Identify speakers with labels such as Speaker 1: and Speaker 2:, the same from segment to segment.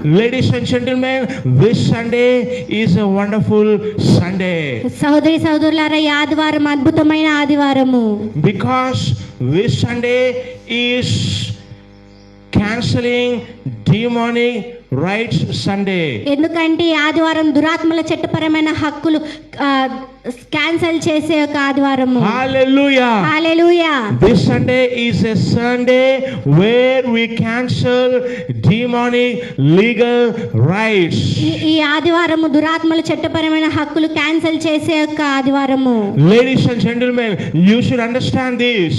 Speaker 1: Ladies and gentlemen, this Sunday is a wonderful Sunday.
Speaker 2: సహోదరి సహోదరులారా, ఈ ఆదివారం అద్భుతమైన ఆదివారము.
Speaker 1: Because this Sunday is canceling demonic rights Sunday.
Speaker 2: ఎందుకంటే ఈ ఆదివారం దురాత్మల చట్టపరమైన హక్కులు క్యాన్సిల్ చేసే ఒక ఆదివారము.
Speaker 1: Hallelujah.
Speaker 2: Hallelujah.
Speaker 1: This Sunday is a Sunday where we cancel demonic legal rights.
Speaker 2: ఈ ఆదివారము దురాత్మల చట్టపరమైన హక్కులు క్యాన్సిల్ చేసే ఒక ఆదివారము.
Speaker 1: Ladies and gentlemen, you should understand this.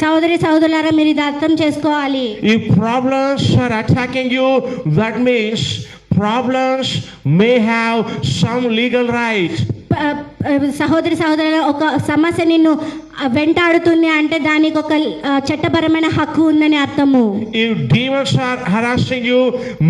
Speaker 2: సహోదరి సహోదరులారా, మీరు ఇది అర్థం చేసుకోవాలి.
Speaker 1: If problems are attacking you, that means problems may have some legal right.
Speaker 2: సహోదరి సహోదరుల, ఒక సమస్య నిన్ను వెంటాడుతుంది అంటే దానికి ఒక చట్టపరమైన హక్కు ఉందని అర్థము.
Speaker 1: If demons are harassing you,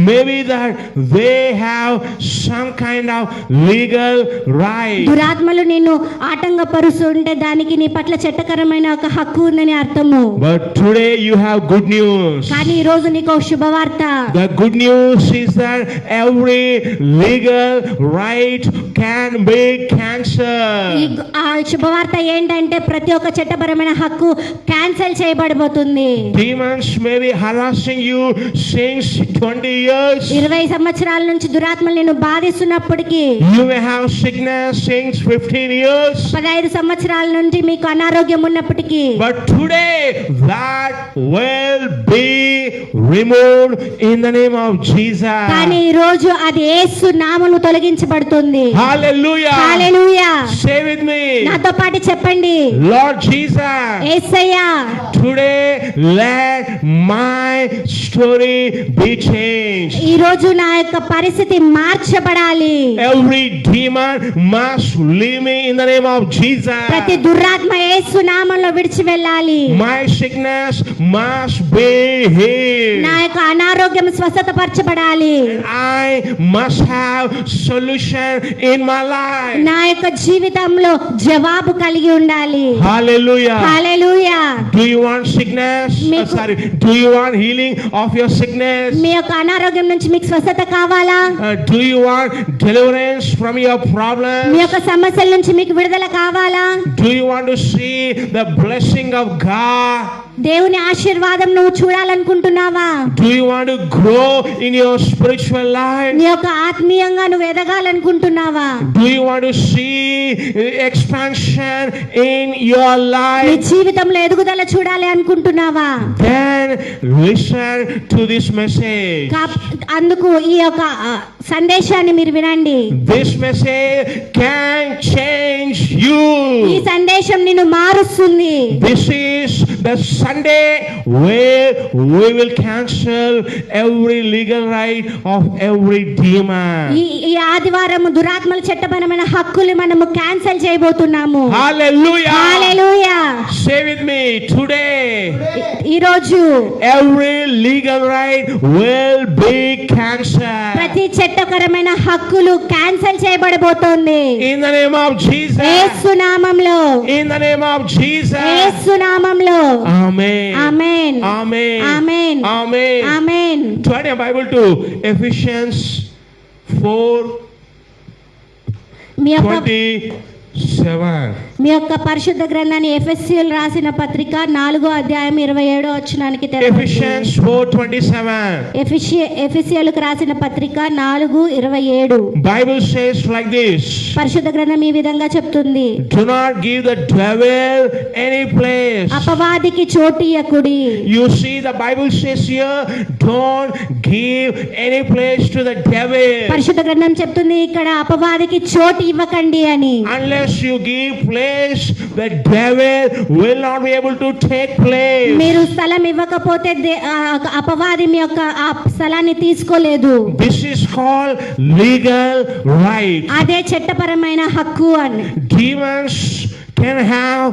Speaker 1: maybe that they have some kind of legal right.
Speaker 2: దురాత్మలు నిన్ను ఆటంకపరుస్తుంటే దానికి నీ పట్ల చట్టకరమైన ఒక హక్కు ఉందని అర్థము.
Speaker 1: But today you have good news.
Speaker 2: కానీ ఈ రోజు నీకు ఒక శుభవార్త.
Speaker 1: The good news is that every legal right can be cancelled.
Speaker 2: ఆ శుభవార్త ఏంటంటే ప్రతి ఒక్క చట్టపరమైన హక్కు cancel చేయబడబోతుంది.
Speaker 1: Demons may be harassing you since 20 years.
Speaker 2: 20 సంవత్సరాల నుంచి దురాత్మలు నిన్ను బాధిస్తున్నప్పటికీ,
Speaker 1: You may have sickness since 15 years.
Speaker 2: 15 సంవత్సరాల నుండి మీకు అనారోగ్యం ఉన్నప్పటికీ,
Speaker 1: But today that will be removed in the name of Jesus.
Speaker 2: కానీ ఈ రోజు అది యేసు నామములో తొలగించబడుతుంది.
Speaker 1: Hallelujah.
Speaker 2: Hallelujah.
Speaker 1: Say with me.
Speaker 2: నాతో పాటు చెప్పండి.
Speaker 1: Lord Jesus,
Speaker 2: Yesayya,
Speaker 1: today let my story be changed.
Speaker 2: ఈ రోజు నా యొక్క పరిస్థితి మార్చబడాలి.
Speaker 1: Every demon must leave me in the name of Jesus.
Speaker 2: ప్రతి దురాత్మ యేసు నామములో విడిచి వెళ్ళాలి.
Speaker 1: My sickness must be healed.
Speaker 2: నా యొక్క అనారోగ్యం స్వస్థతపరచబడాలి.
Speaker 1: I must have solution in my life.
Speaker 2: నా యొక్క జీవితంలో జవాబు కలిగి ఉండాలి.
Speaker 1: Hallelujah.
Speaker 2: Hallelujah.
Speaker 1: Do you want sickness? Do you want healing of your sickness?
Speaker 2: మీ యొక్క అనారోగ్యం నుంచి మీకు స్వస్థత కావాలా?
Speaker 1: Do you want deliverance from your problems?
Speaker 2: మీ యొక్క సమస్యల నుంచి మీకు విడుదల కావాలా?
Speaker 1: Do you want to see the blessing of God?
Speaker 2: దేవుని ఆశీర్వాదం నువ్వు చూడాలనుకుంటున్నావా?
Speaker 1: Do you want to grow in your spiritual life?
Speaker 2: నీ యొక్క ఆత్మీయంగా నువ్వు ఎదగాలనుకుంటున్నావా?
Speaker 1: Do you want to see expansion in your
Speaker 2: నీ
Speaker 1: life?
Speaker 2: జీవితంలో ఎదుగుదల చూడాలి అనుకుంటున్నావా?
Speaker 1: Then listen to this message.
Speaker 2: అందుకు ఈ యొక్క సందేశాన్ని మీరు వినండి.
Speaker 1: This message can change you.
Speaker 2: ఈ సందేశం నిన్ను మారుస్తుంది.
Speaker 1: This is the Sunday where we will cancel every legal right of every demon.
Speaker 2: ఈ ఆదివారం దురాత్మల చట్టపరమైన హక్కులు మనము క్యాన్సిల్ చేయబోతున్నాము.
Speaker 1: Hallelujah.
Speaker 2: Hallelujah.
Speaker 1: Say with me, today
Speaker 2: ఈ రోజు
Speaker 1: every legal right will be cancelled.
Speaker 2: ప్రతి చట్టపరమైన హక్కులు క్యాన్సిల్ చేయబడబోతోంది.
Speaker 1: In the name of Jesus.
Speaker 2: Yesu నామములో.
Speaker 1: In the name of Jesus.
Speaker 2: Yesu నామములో.
Speaker 1: Amen.
Speaker 2: Amen.
Speaker 1: Amen.
Speaker 2: Amen.
Speaker 1: Amen.
Speaker 2: Amen.
Speaker 1: Turn your Bible to Ephesians 4:27.
Speaker 2: మీ యొక్క పరిశుద్ధ గ్రంథాన్ని ఎఫెసీయులు రాసిన పత్రిక 4:27 తెరవండి.
Speaker 1: Ephesians 4:27.
Speaker 2: ఎఫెసీయులకు రాసిన పత్రిక 4:27.
Speaker 1: Bible says like this.
Speaker 2: పరిశుద్ధ గ్రంథం ఈ విధంగా చెప్తుంది.
Speaker 1: Do not give the devil any place.
Speaker 2: అపవాదికి చోటు ఇయ్యకుడి.
Speaker 1: You see, the Bible says here, don't give any place to the devil.
Speaker 2: పరిశుద్ధ గ్రంథం చెప్తుంది ఇక్కడ అపవాదికి చోటు ఇవ్వకండి అని.
Speaker 1: Unless you give place, the devil will not be able to take place.
Speaker 2: మీరు స్థలం ఇవ్వకపోతే అపవాది మీ యొక్క ఆ స్థలాన్ని తీసుకోలేదు.
Speaker 1: This is called legal right.
Speaker 2: అదే చట్టపరమైన హక్కు అని.
Speaker 1: Demons can have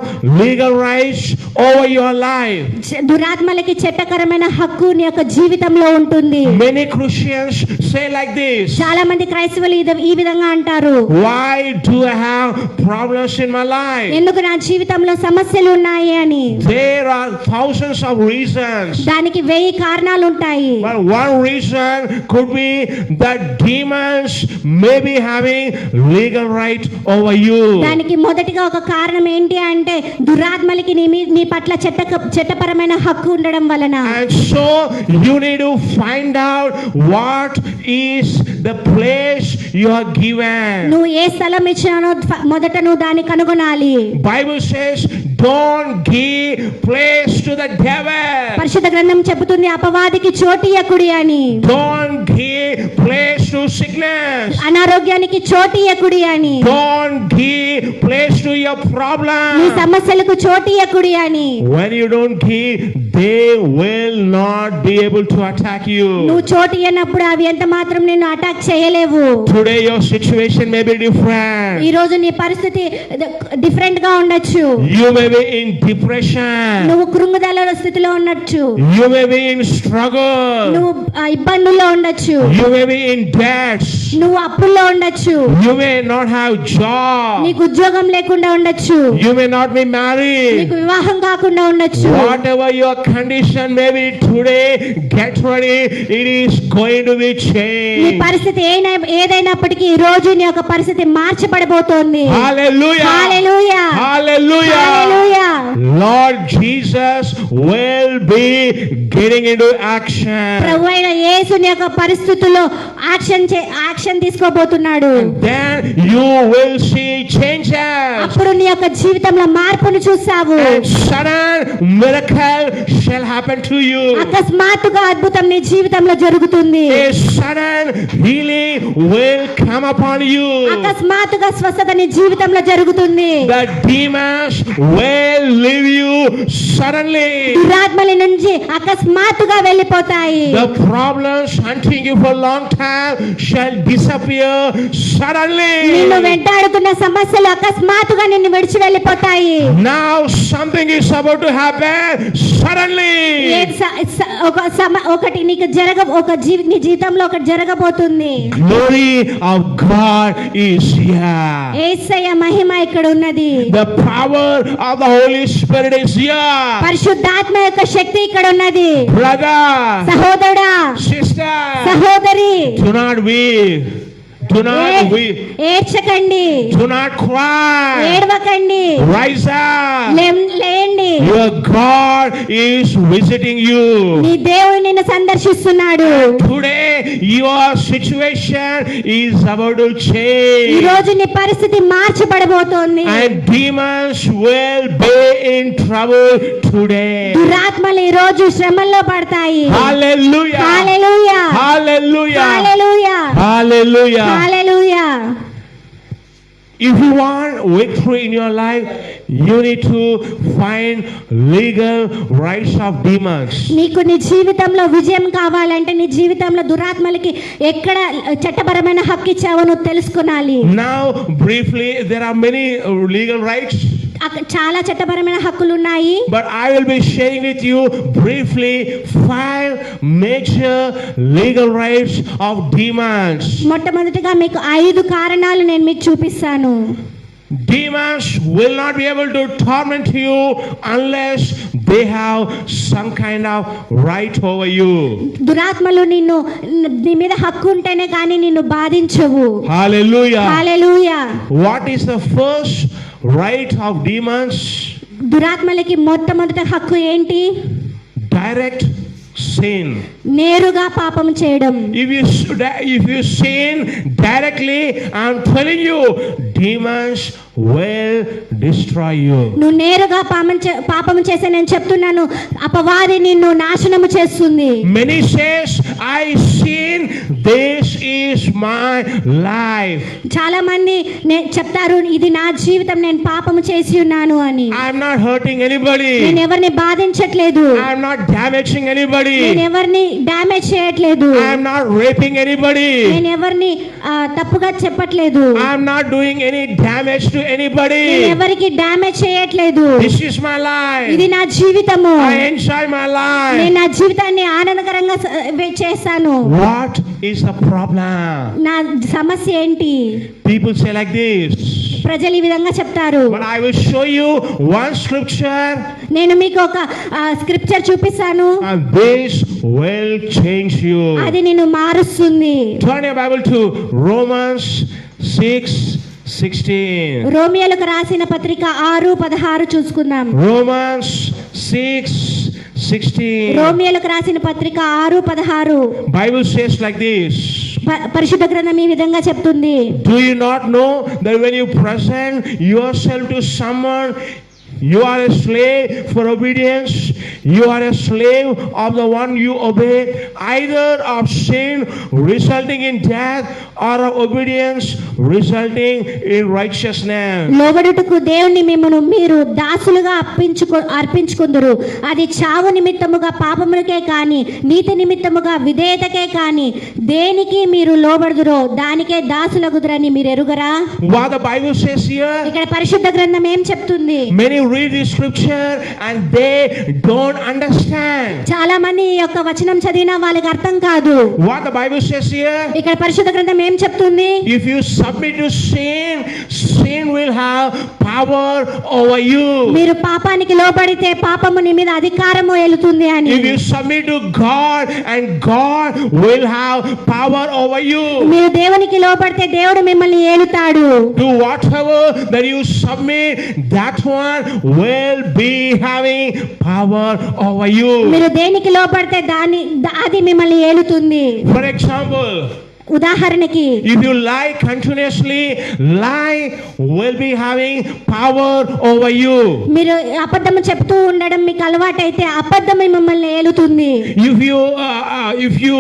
Speaker 1: legal rights over your life.
Speaker 2: దురాత్మలకి చట్టకరమైన హక్కు నీ యొక్క జీవితంలో ఉంటుంది.
Speaker 1: Many Christians say like this.
Speaker 2: చాలా మంది క్రైస్తవులు ఈ విధంగా అంటారు,
Speaker 1: Why do I have problems in my life?
Speaker 2: ఎందుకు నా జీవితంలో సమస్యలు ఉన్నాయి అని.
Speaker 1: There are thousands of reasons.
Speaker 2: దానికి 1000 కారణాలు ఉంటాయి.
Speaker 1: But one reason could be that demons may be having legal right over you.
Speaker 2: దానికి మొదటిగా ఒక కారణం ఏంటి అంటే దురాత్మలకి నీ పట్ల చట్టపరమైన హక్కు ఉండడం వలన.
Speaker 1: And so you need to find out what is the place you are given.
Speaker 2: నువ్వు ఏ స్థలం ఇచ్చానో మొదట నువ్వు దాన్ని కనుగొనాలి.
Speaker 1: Bible says don't give place to the devil.
Speaker 2: పరిశుద్ధ గ్రంథం చెబుతుంది అపవాదికి చోటియకుడి అని.
Speaker 1: Don't give place to sickness.
Speaker 2: అనారోగ్యానికి చోటియకుడి అని.
Speaker 1: Don't give place to your
Speaker 2: నీ
Speaker 1: problem.
Speaker 2: సమస్యలకు చోటియకుడి అని.
Speaker 1: When you don't give, they will not be able to attack you.
Speaker 2: నువ్వు చోటు ఇయ్యనప్పుడు అవి ఎంత మాత్రం నిన్ను అటాక్ చేయలేవు.
Speaker 1: Today your situation may be
Speaker 2: ఈ
Speaker 1: different.
Speaker 2: రోజు నీ పరిస్థితి డిఫరెంట్ గా ఉండొచ్చు.
Speaker 1: You may be in depression.
Speaker 2: నువ్వు కృంగుదల స్థితిలో ఉండొచ్చు.
Speaker 1: You may be in struggle.
Speaker 2: నువ్వు ఇబ్బందుల్లో ఉండొచ్చు.
Speaker 1: You may be in debts.
Speaker 2: నువ్వు అప్పుల్లో ఉండొచ్చు.
Speaker 1: You may not have job.
Speaker 2: నీకు ఉద్యోగం లేకుండా ఉండొచ్చు.
Speaker 1: You may not be married.
Speaker 2: నీకు వివాహం కాకుండా ఉండొచ్చు.
Speaker 1: Whatever your condition may be today, get ready. It is going to be
Speaker 2: నీ
Speaker 1: changed.
Speaker 2: పరిస్థితి ఏదైనప్పటికీ ఈ రోజు నీ యొక్క పరిస్థితి మార్చబడబోతోంది.
Speaker 1: Hallelujah.
Speaker 2: Hallelujah.
Speaker 1: Hallelujah.
Speaker 2: Hallelujah.
Speaker 1: Lord Jesus will be getting into action.
Speaker 2: ప్రభువైన యేసు నీ యొక్క పరిస్థితుల్లో action తీసుకోబోతున్నాడు.
Speaker 1: Then you will see changes.
Speaker 2: అప్పుడు నీ యొక్క జీవితంలో మార్పును చూస్తావు.
Speaker 1: And sudden miracle shall happen to you.
Speaker 2: అకస్మాత్తుగా అద్భుతం నీ జీవితంలో జరుగుతుంది.
Speaker 1: A sudden healing will come upon you.
Speaker 2: అకస్మాత్తుగా స్వస్థత నీ జీవితంలో జరుగుతుంది.
Speaker 1: The demons will leave you suddenly.
Speaker 2: దురాత్మల నుంచి అకస్మాత్తుగా వెళ్ళిపోతాయి.
Speaker 1: The problems hunting you for a long time shall disappear suddenly.
Speaker 2: నిన్ను వెంటాడుతున్న సమస్యలు అకస్మాత్తుగా నిన్ను విడిచి వెళ్ళిపోతాయి.
Speaker 1: Now something is about to happen suddenly.
Speaker 2: ఒకటి నీకు నీ జీవితంలో ఒకటి జరగబోతుంది.
Speaker 1: Glory of God is here.
Speaker 2: యేసయ్య మహిమ ఇక్కడ ఉన్నది.
Speaker 1: The power of the Holy Spirit is here.
Speaker 2: పరిశుద్ధాత్మ యొక్క శక్తి ఇక్కడ ఉన్నది.
Speaker 1: Brother,
Speaker 2: సహోదరుడా,
Speaker 1: sister,
Speaker 2: సహోదరి,
Speaker 1: do not weep. Do not weep.
Speaker 2: ఏడ్చకండి.
Speaker 1: Do not cry.
Speaker 2: ఏడవకండి.
Speaker 1: Rise up.
Speaker 2: లేండి.
Speaker 1: Your God is visiting you.
Speaker 2: నీ దేవుడు నిన్ను సందర్శిస్తున్నాడు.
Speaker 1: Today your situation is about to
Speaker 2: ఈ
Speaker 1: change.
Speaker 2: రోజు నీ పరిస్థితి మార్చబడబోతోంది.
Speaker 1: And demons will be in trouble today.
Speaker 2: దురాత్మలు ఈ రోజు శ్రమల్లో పడతాయి.
Speaker 1: Hallelujah.
Speaker 2: Hallelujah.
Speaker 1: Hallelujah.
Speaker 2: Hallelujah.
Speaker 1: Hallelujah.
Speaker 2: Hallelujah.
Speaker 1: If you want victory in your life, you need to find legal rights of demons.
Speaker 2: నీకు నీ జీవితంలో విజయం కావాలంటే నీ జీవితంలో దురాత్మలకి ఎక్కడ చట్టపరమైన హక్కు ఇచ్చావో నువ్వు తెలుసుకోవాలి.
Speaker 1: Now, briefly, there are many legal rights.
Speaker 2: చాలా చట్టపరమైన హక్కులు ఉన్నాయి.
Speaker 1: But I will be sharing with you briefly 5 major legal rights of demons.
Speaker 2: మొట్టమొదటిగా మీకు 5 కారణాలు నేను మీకు చూపిస్తాను.
Speaker 1: Demons will not be able to torment you unless they have some kind of right over you.
Speaker 2: దురాత్మలు నీ మీద హక్కు ఉంటేనే కానీ నిన్ను బాధించవు.
Speaker 1: Hallelujah.
Speaker 2: Hallelujah.
Speaker 1: What is the first right of demons?
Speaker 2: దురాత్మలకి మొట్టమొదటి హక్కు ఏంటి?
Speaker 1: Direct sin.
Speaker 2: నేరుగా పాపం చేయడం.
Speaker 1: If you sin directly, I'm telling you, demons will destroy you.
Speaker 2: నువ్వు నేరుగా పాపం చేసే నేను చెప్తున్నాను, అపవాది నిన్ను నాశనము చేస్తుంది.
Speaker 1: Many says, I sin, this is is my life.
Speaker 2: చాలా మంది చెప్తారు ఇది నా జీవితం, నేను పాపము చేసి ఉన్నాను అని.
Speaker 1: I am not hurting anybody.
Speaker 2: నేను ఎవరిని బాధించట్లేదు,
Speaker 1: I am not damaging anybody.
Speaker 2: నేను ఎవరిని డ్యామేజ్ చేయట్లేదు,
Speaker 1: I am not raping anybody.
Speaker 2: నేను ఎవరిని తప్పుగా చెప్పట్లేదు,
Speaker 1: I am not doing any damage to anybody.
Speaker 2: నేను ఎవరికి డ్యామేజ్ చేయట్లేదు.
Speaker 1: This is my life.
Speaker 2: ఇది నా జీవితము,
Speaker 1: I enjoy my life.
Speaker 2: నేను నా జీవితాన్ని ఆనందకరంగా చేస్తాను.
Speaker 1: What is the problem?
Speaker 2: నా సమస్య ఏంటి?
Speaker 1: People say like this.
Speaker 2: ప్రజలు ఈ విధంగా చెప్తారు.
Speaker 1: But I will show you one scripture,
Speaker 2: నేను మీకు ఒక స్క్రిప్చర్ చూపిస్తాను,
Speaker 1: and this will change you.
Speaker 2: అది నిన్ను మారుస్తుంది.
Speaker 1: Turn your Bible to Romans 6:16.
Speaker 2: రోమియోలకు రాసిన పత్రిక 6:16 చూసుకుందాం.
Speaker 1: Romans 6:16.
Speaker 2: రోమియోలకు రాసిన పత్రిక 6:16.
Speaker 1: Bible says like this.
Speaker 2: పరిశుద్ధ గ్రంథం ఈ విధంగా చెప్తుంది.
Speaker 1: Do you not know that when you present yourself to someone, you are a slave for obedience? You are a slave of the one you obey, either of sin resulting in death or of obedience resulting in righteousness.
Speaker 2: లోబడుటకు దేవుని మిమ్మును మీరు దాసులుగా అర్పించుకుందురు. అది చావు నిమిత్తముగా పాపములకే కాని నీతి నిమిత్తముగా విధేయతకే కాని దేనికి మీరు లోబడుదురో దానికే దాసులగుదురని మీరు ఎరుగరా?
Speaker 1: What the Bible says here,
Speaker 2: ఇక్కడ పరిశుద్ధ గ్రంథం ఏం చెప్తుంది?
Speaker 1: many read this scripture and they don't understand.
Speaker 2: చాలా మంది ఈ యొక్క వచనం చదివినా వాళ్ళకి అర్థం కాదు.
Speaker 1: What the Bible says here,
Speaker 2: ఇక్కడ పరిశుద్ధ గ్రంథం ఏం చెప్తుంది?
Speaker 1: if you submit to sin, sin will have power over you.
Speaker 2: మీరు పాపానికి లోబడితే పాపము నీ మీద అధికారము ఏలుతుంది అని.
Speaker 1: If you submit to God, and God will have power over you.
Speaker 2: మీరు దేవునికి లోబడితే దేవుడు మిమ్మల్ని ఏలుతాడు.
Speaker 1: To whatever that you submit, that one will be having power over you.
Speaker 2: మీరు దేనికి లోబడితే అది మిమ్మల్ని ఏలుతుంది.
Speaker 1: For example,
Speaker 2: ఉదాహరణకి
Speaker 1: if you lie continuously, lie will be having power over you.
Speaker 2: మీరు అబద్ధం చెప్తూ ఉండడం మీకు అలవాటైతే అబద్ధం మిమ్మల్ని ఏలుతుంది.
Speaker 1: If you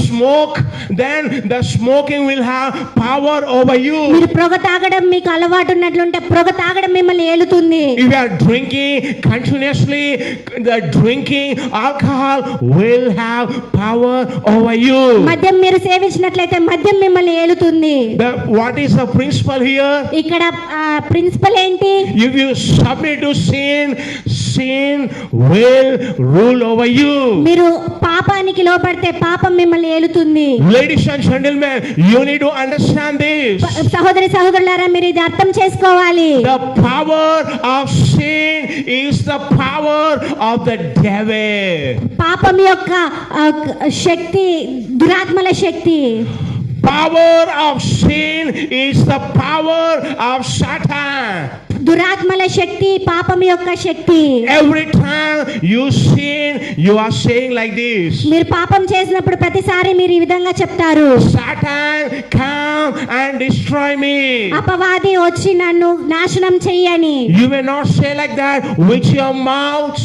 Speaker 1: smoke, then the smoking will have power over you.
Speaker 2: మీరు పొగ తాగడం మీకు అలవాటు ఉన్నట్లుంటే పొగ తాగడం మిమ్మల్ని ఏలుతుంది.
Speaker 1: If you are drinking continuously, the drinking alcohol will have power over you.
Speaker 2: మద్యం మీరు సేవించినట్లయితే మద్యం మిమ్మల్ని ఏలుతుంది.
Speaker 1: What is the principle here?
Speaker 2: ఇక్కడ ప్రిన్సిపల్ ఏంటి?
Speaker 1: If you submit to sin, sin will rule over you.
Speaker 2: మీరు పాపానికి లోబడితే పాపం మిమ్మల్ని ఏలుతుంది.
Speaker 1: Ladies and gentlemen, you need to understand this.
Speaker 2: సహోదరులారా మీరు ఇది అర్థం చేసుకోవాలి.
Speaker 1: The power of sin is the power of the devil.
Speaker 2: పాపం యొక్క శక్తి దురాత్మల శక్తి.
Speaker 1: Power of sin is the power of Satan.
Speaker 2: దురాత్మల శక్తి పాపం యొక్క శక్తి.
Speaker 1: Every time you sin, you are saying like this.
Speaker 2: మీరు పాపం చేసినప్పుడు ప్రతిసారి మీరు ఈ విధంగా చెప్తారు,
Speaker 1: Satan, come and destroy me.
Speaker 2: అపవాది వచ్చి నన్ను నాశనం చెయ్యని.
Speaker 1: You may not say like that with your mouth.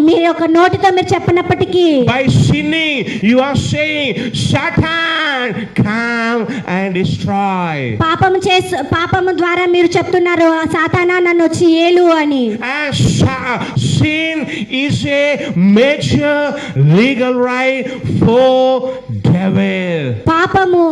Speaker 2: మీ యొక్క నోటితో మీరు చెప్పనప్పటికీ
Speaker 1: By sinning, you are saying, Satan, come and destroy.
Speaker 2: పాపము ద్వారా మీరు చెప్తున్నారు, సాతానా నన్ను వచ్చి ఏలు అని.
Speaker 1: And sin is a major legal right for devil.
Speaker 2: పాపము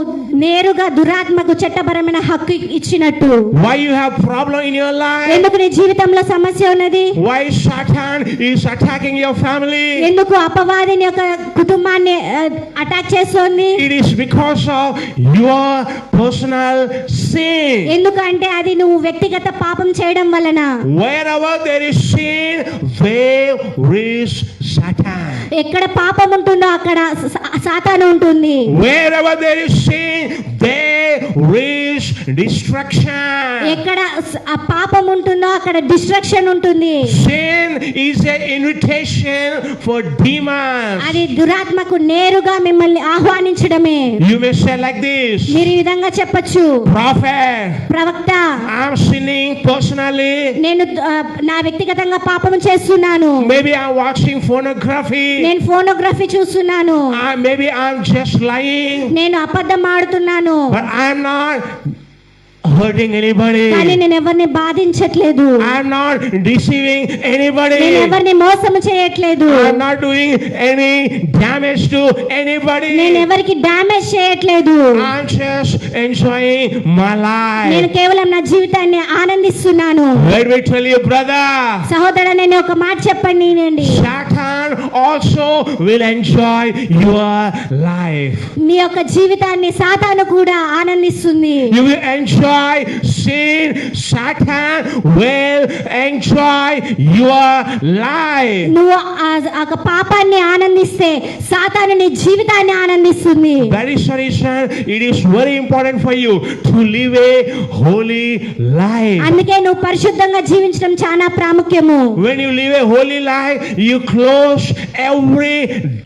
Speaker 2: నేరుగా దురాత్మకు చట్టపరమైన హక్కు ఇచ్చినట్టు.
Speaker 1: Why you have problem in your life?
Speaker 2: ఎందుకు నీ జీవితంలో సమస్య ఉన్నది?
Speaker 1: Why Satan is attacking your family?
Speaker 2: ఎందుకు అపవాదిని యొక్క కుటుంబాన్ని అటాక్ చేస్తోంది?
Speaker 1: It is because of your personal sin.
Speaker 2: ఎందుకంటే అది నువ్వు వ్యక్తిగత పాపం చేయడం వలన.
Speaker 1: Wherever there is sin, there is Satan.
Speaker 2: ఎక్కడ పాపం ఉంటుందో అక్కడ సాతాను ఉంటుంది.
Speaker 1: Wherever there is sin, there is destruction.
Speaker 2: ఎక్కడ ఆ పాపం ఉంటుందో అక్కడ డిస్ట్రక్షన్ ఉంటుంది.
Speaker 1: Sin is an invitation for demons.
Speaker 2: అది దురాత్మకు నేరుగా మిమ్మల్ని ఆహ్వానించడమే.
Speaker 1: You may say like this,
Speaker 2: మీరు ఈ విధంగా చెప్పొచ్చు,
Speaker 1: prophet,
Speaker 2: ప్రవక్త,
Speaker 1: I'm sinning personally.
Speaker 2: నేను నా వ్యక్తిగతంగా పాపం చేస్తున్నాను.
Speaker 1: Maybe I'm watching pornography.
Speaker 2: నేను ఫోనోగ్రఫీ చూస్తున్నాను.
Speaker 1: Maybe I'm just lying.
Speaker 2: నేను అబద్ధం ఆడుతున్నాను.
Speaker 1: But I'm not hurting anybody.
Speaker 2: కానీ నేను ఎవరిని బాధించట్లేదు.
Speaker 1: I'm not deceiving anybody.
Speaker 2: నేను ఎవరిని మోసం చేయట్లేదు.
Speaker 1: I'm not doing any damage to anybody.
Speaker 2: నేను ఎవరికి డ్యామేజ్ చేయట్లేదు.
Speaker 1: I'm just enjoying my
Speaker 2: నేను
Speaker 1: life.
Speaker 2: కేవలం నా జీవితాన్ని ఆనందిస్తున్నాను.
Speaker 1: Let me tell you, brother,
Speaker 2: సహోదరా, నేను ఒక మాట చెప్పండి వినండి.
Speaker 1: Satan also will enjoy your life.
Speaker 2: మీ యొక్క జీవితాన్ని సాతాను కూడా ఆనందిస్తుంది.
Speaker 1: You will enjoy sin. Satan will enjoy your life.
Speaker 2: నువ్వు ఆ పాపాన్ని ఆనందిస్తే సాతాను నీ జీవితాన్ని ఆనందిస్తుంది.
Speaker 1: That is the reason it is very important for you to live a holy life.
Speaker 2: అందుకే నువ్వు పరిశుద్ధంగా జీవించడం చాలా ప్రాముఖ్యము.
Speaker 1: When you live a holy life, you close every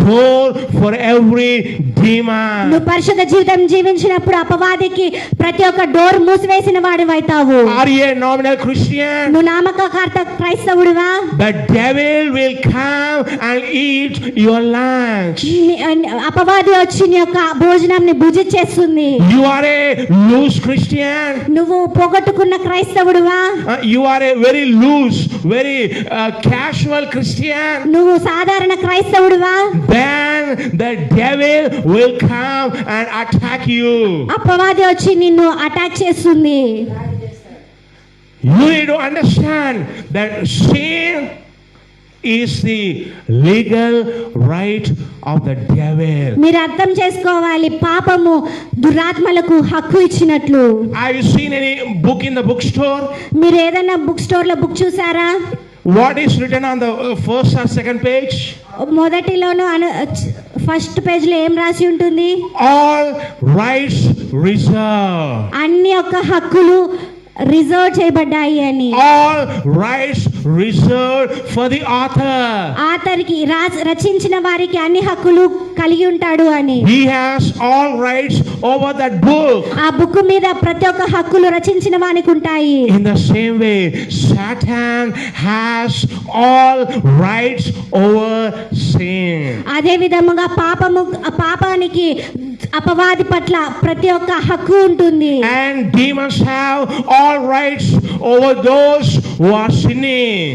Speaker 1: door for every demon.
Speaker 2: నువ్వు పరిశుద్ధ జీవితం జీవించినప్పుడు అపవాదికి ప్రతి ఒక్క డోర్ మూసివేసిన వాడివైతావు.
Speaker 1: Are you a nominal Christian?
Speaker 2: నువ్వు నామకార్థ క్రైస్తవుడివా?
Speaker 1: The devil will come and eat your lunch.
Speaker 2: అపవాది వచ్చి నీ యొక్క భోజనాన్ని భుజించేస్తుంది.
Speaker 1: You are a loose Christian.
Speaker 2: నువ్వు పోగొట్టుకున్న క్రైస్తవుడివా?
Speaker 1: You are a very loose, very casual Christian.
Speaker 2: నువ్వు సాధారణ క్రైస్తవుడివా?
Speaker 1: Then the devil will come and attack you.
Speaker 2: అపవాది వచ్చి నిన్ను అటాక్ చేస్తుంది.
Speaker 1: You need to understand that sin is the legal right of the devil.
Speaker 2: మీరు అర్థం చేసుకోవాలి, పాపము దురాత్మలకు హక్కు ఇచ్చినట్లు.
Speaker 1: Have you seen any book in the bookstore?
Speaker 2: మీరు ఏదైనా బుక్ స్టోర్ లో బుక్ చూసారా?
Speaker 1: What is written on the first or second page?
Speaker 2: మొదటిలోను ఫస్ట్ పేజ్ లో ఏం రాసి ఉంటుంది?
Speaker 1: All rights reserved.
Speaker 2: అన్ని యొక్క హక్కులు రిజర్వ్ చేయబడ్డాయి అని.
Speaker 1: All rights reserved for the author.
Speaker 2: ఆథర్కి రచించిన వారికి అన్ని హక్కులు కలిగి ఉంటాడు అని.
Speaker 1: He has all rights over that book.
Speaker 2: ఆ బుక్ మీద ప్రతి ఒక్క హక్కులు రచించిన వానికి ఉంటాయి.
Speaker 1: In the same way, Satan has all rights over sin.
Speaker 2: అదే విధముగా పాపానికి అపవాది పట్ల ప్రతి ఒక్క హక్కు ఉంటుంది.
Speaker 1: And demons have all rights over those who are sinning.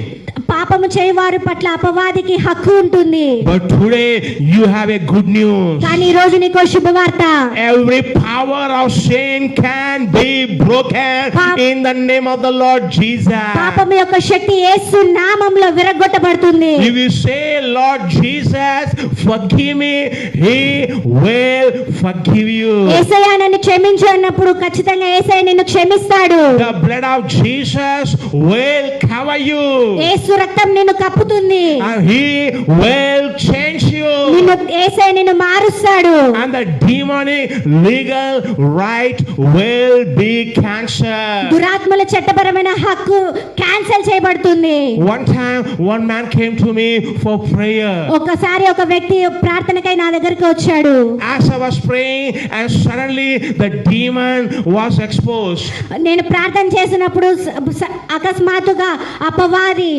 Speaker 2: పాపము చేయవారి పట్ల అపవాదికి హక్కు ఉంటుంది.
Speaker 1: But today you have a good news.
Speaker 2: కానీ ఈ రోజు నీకు శుభవార్త.
Speaker 1: Every power of sin can be broken in the name of the Lord Jesus.
Speaker 2: పాపము యొక్క శక్తి యేసు నామములో విరగొట్టబడుతుంది.
Speaker 1: If you say, Lord Jesus, forgive me, He will forgive you.
Speaker 2: యేసయ్యా నన్ను క్షమించు అన్నప్పుడు ఖచ్చితంగా యేసయ్య నిన్ను క్షమిస్తాడు.
Speaker 1: The blood of Jesus will cover you.
Speaker 2: యేసు రక్తం నిన్ను కప్పుతుంది.
Speaker 1: And He will change you.
Speaker 2: యేసయ్య నిన్ను మారుస్తాడు.
Speaker 1: And the demonic legal right will be cancelled.
Speaker 2: దురాత్మల చట్టపరమైన హక్కు క్యాన్సిల్ చేయబడుతుంది.
Speaker 1: One time, one man came to me for prayer.
Speaker 2: ఒకసారి ఒక వ్యక్తి ప్రార్థనకై నా దగ్గరికి వచ్చాడు.
Speaker 1: As I was praying, and suddenly the demon was exposed.
Speaker 2: నేను ప్రార్థన చేసినప్పుడు అకస్మాత్తుగా అపవాది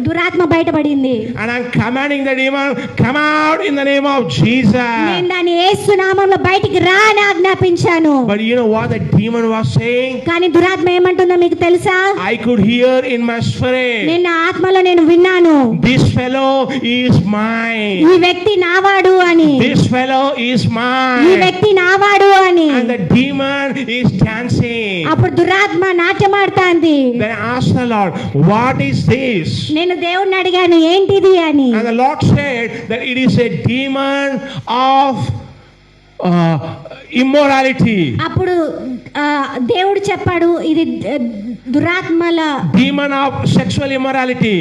Speaker 2: దురాత్మ బయటపడింది.
Speaker 1: And I'm commanding the demon, come out in the name of Jesus.
Speaker 2: నేను దాన్ని యేసు నామములో బయటికి రా అని ఆజ్ఞాపించాను.
Speaker 1: But you know what the demon was saying?
Speaker 2: కానీ దురాత్మ ఏమంటుందో మీకు తెలుసా?
Speaker 1: I could hear in my spirit,
Speaker 2: నేను నా ఆత్మలో నేను విన్నాను,
Speaker 1: this fellow is mine.
Speaker 2: ఈ వ్యక్తి నావాడు అని.
Speaker 1: This fellow is
Speaker 2: ఈ
Speaker 1: mine.
Speaker 2: వ్యక్తి నావాడు అని.
Speaker 1: And the demon is dancing.
Speaker 2: అప్పుడు దురాత్మ నాట్యమాడుతాంది.
Speaker 1: Then I asked the Lord, what is this?
Speaker 2: నేను దేవుణ్ణి అడిగాను ఏంటిది అని.
Speaker 1: And the Lord said that it is a demon of immorality.
Speaker 2: అప్పుడు దేవుడు చెప్పాడు ఇది దురాత్మల
Speaker 1: Demon of sexual immorality.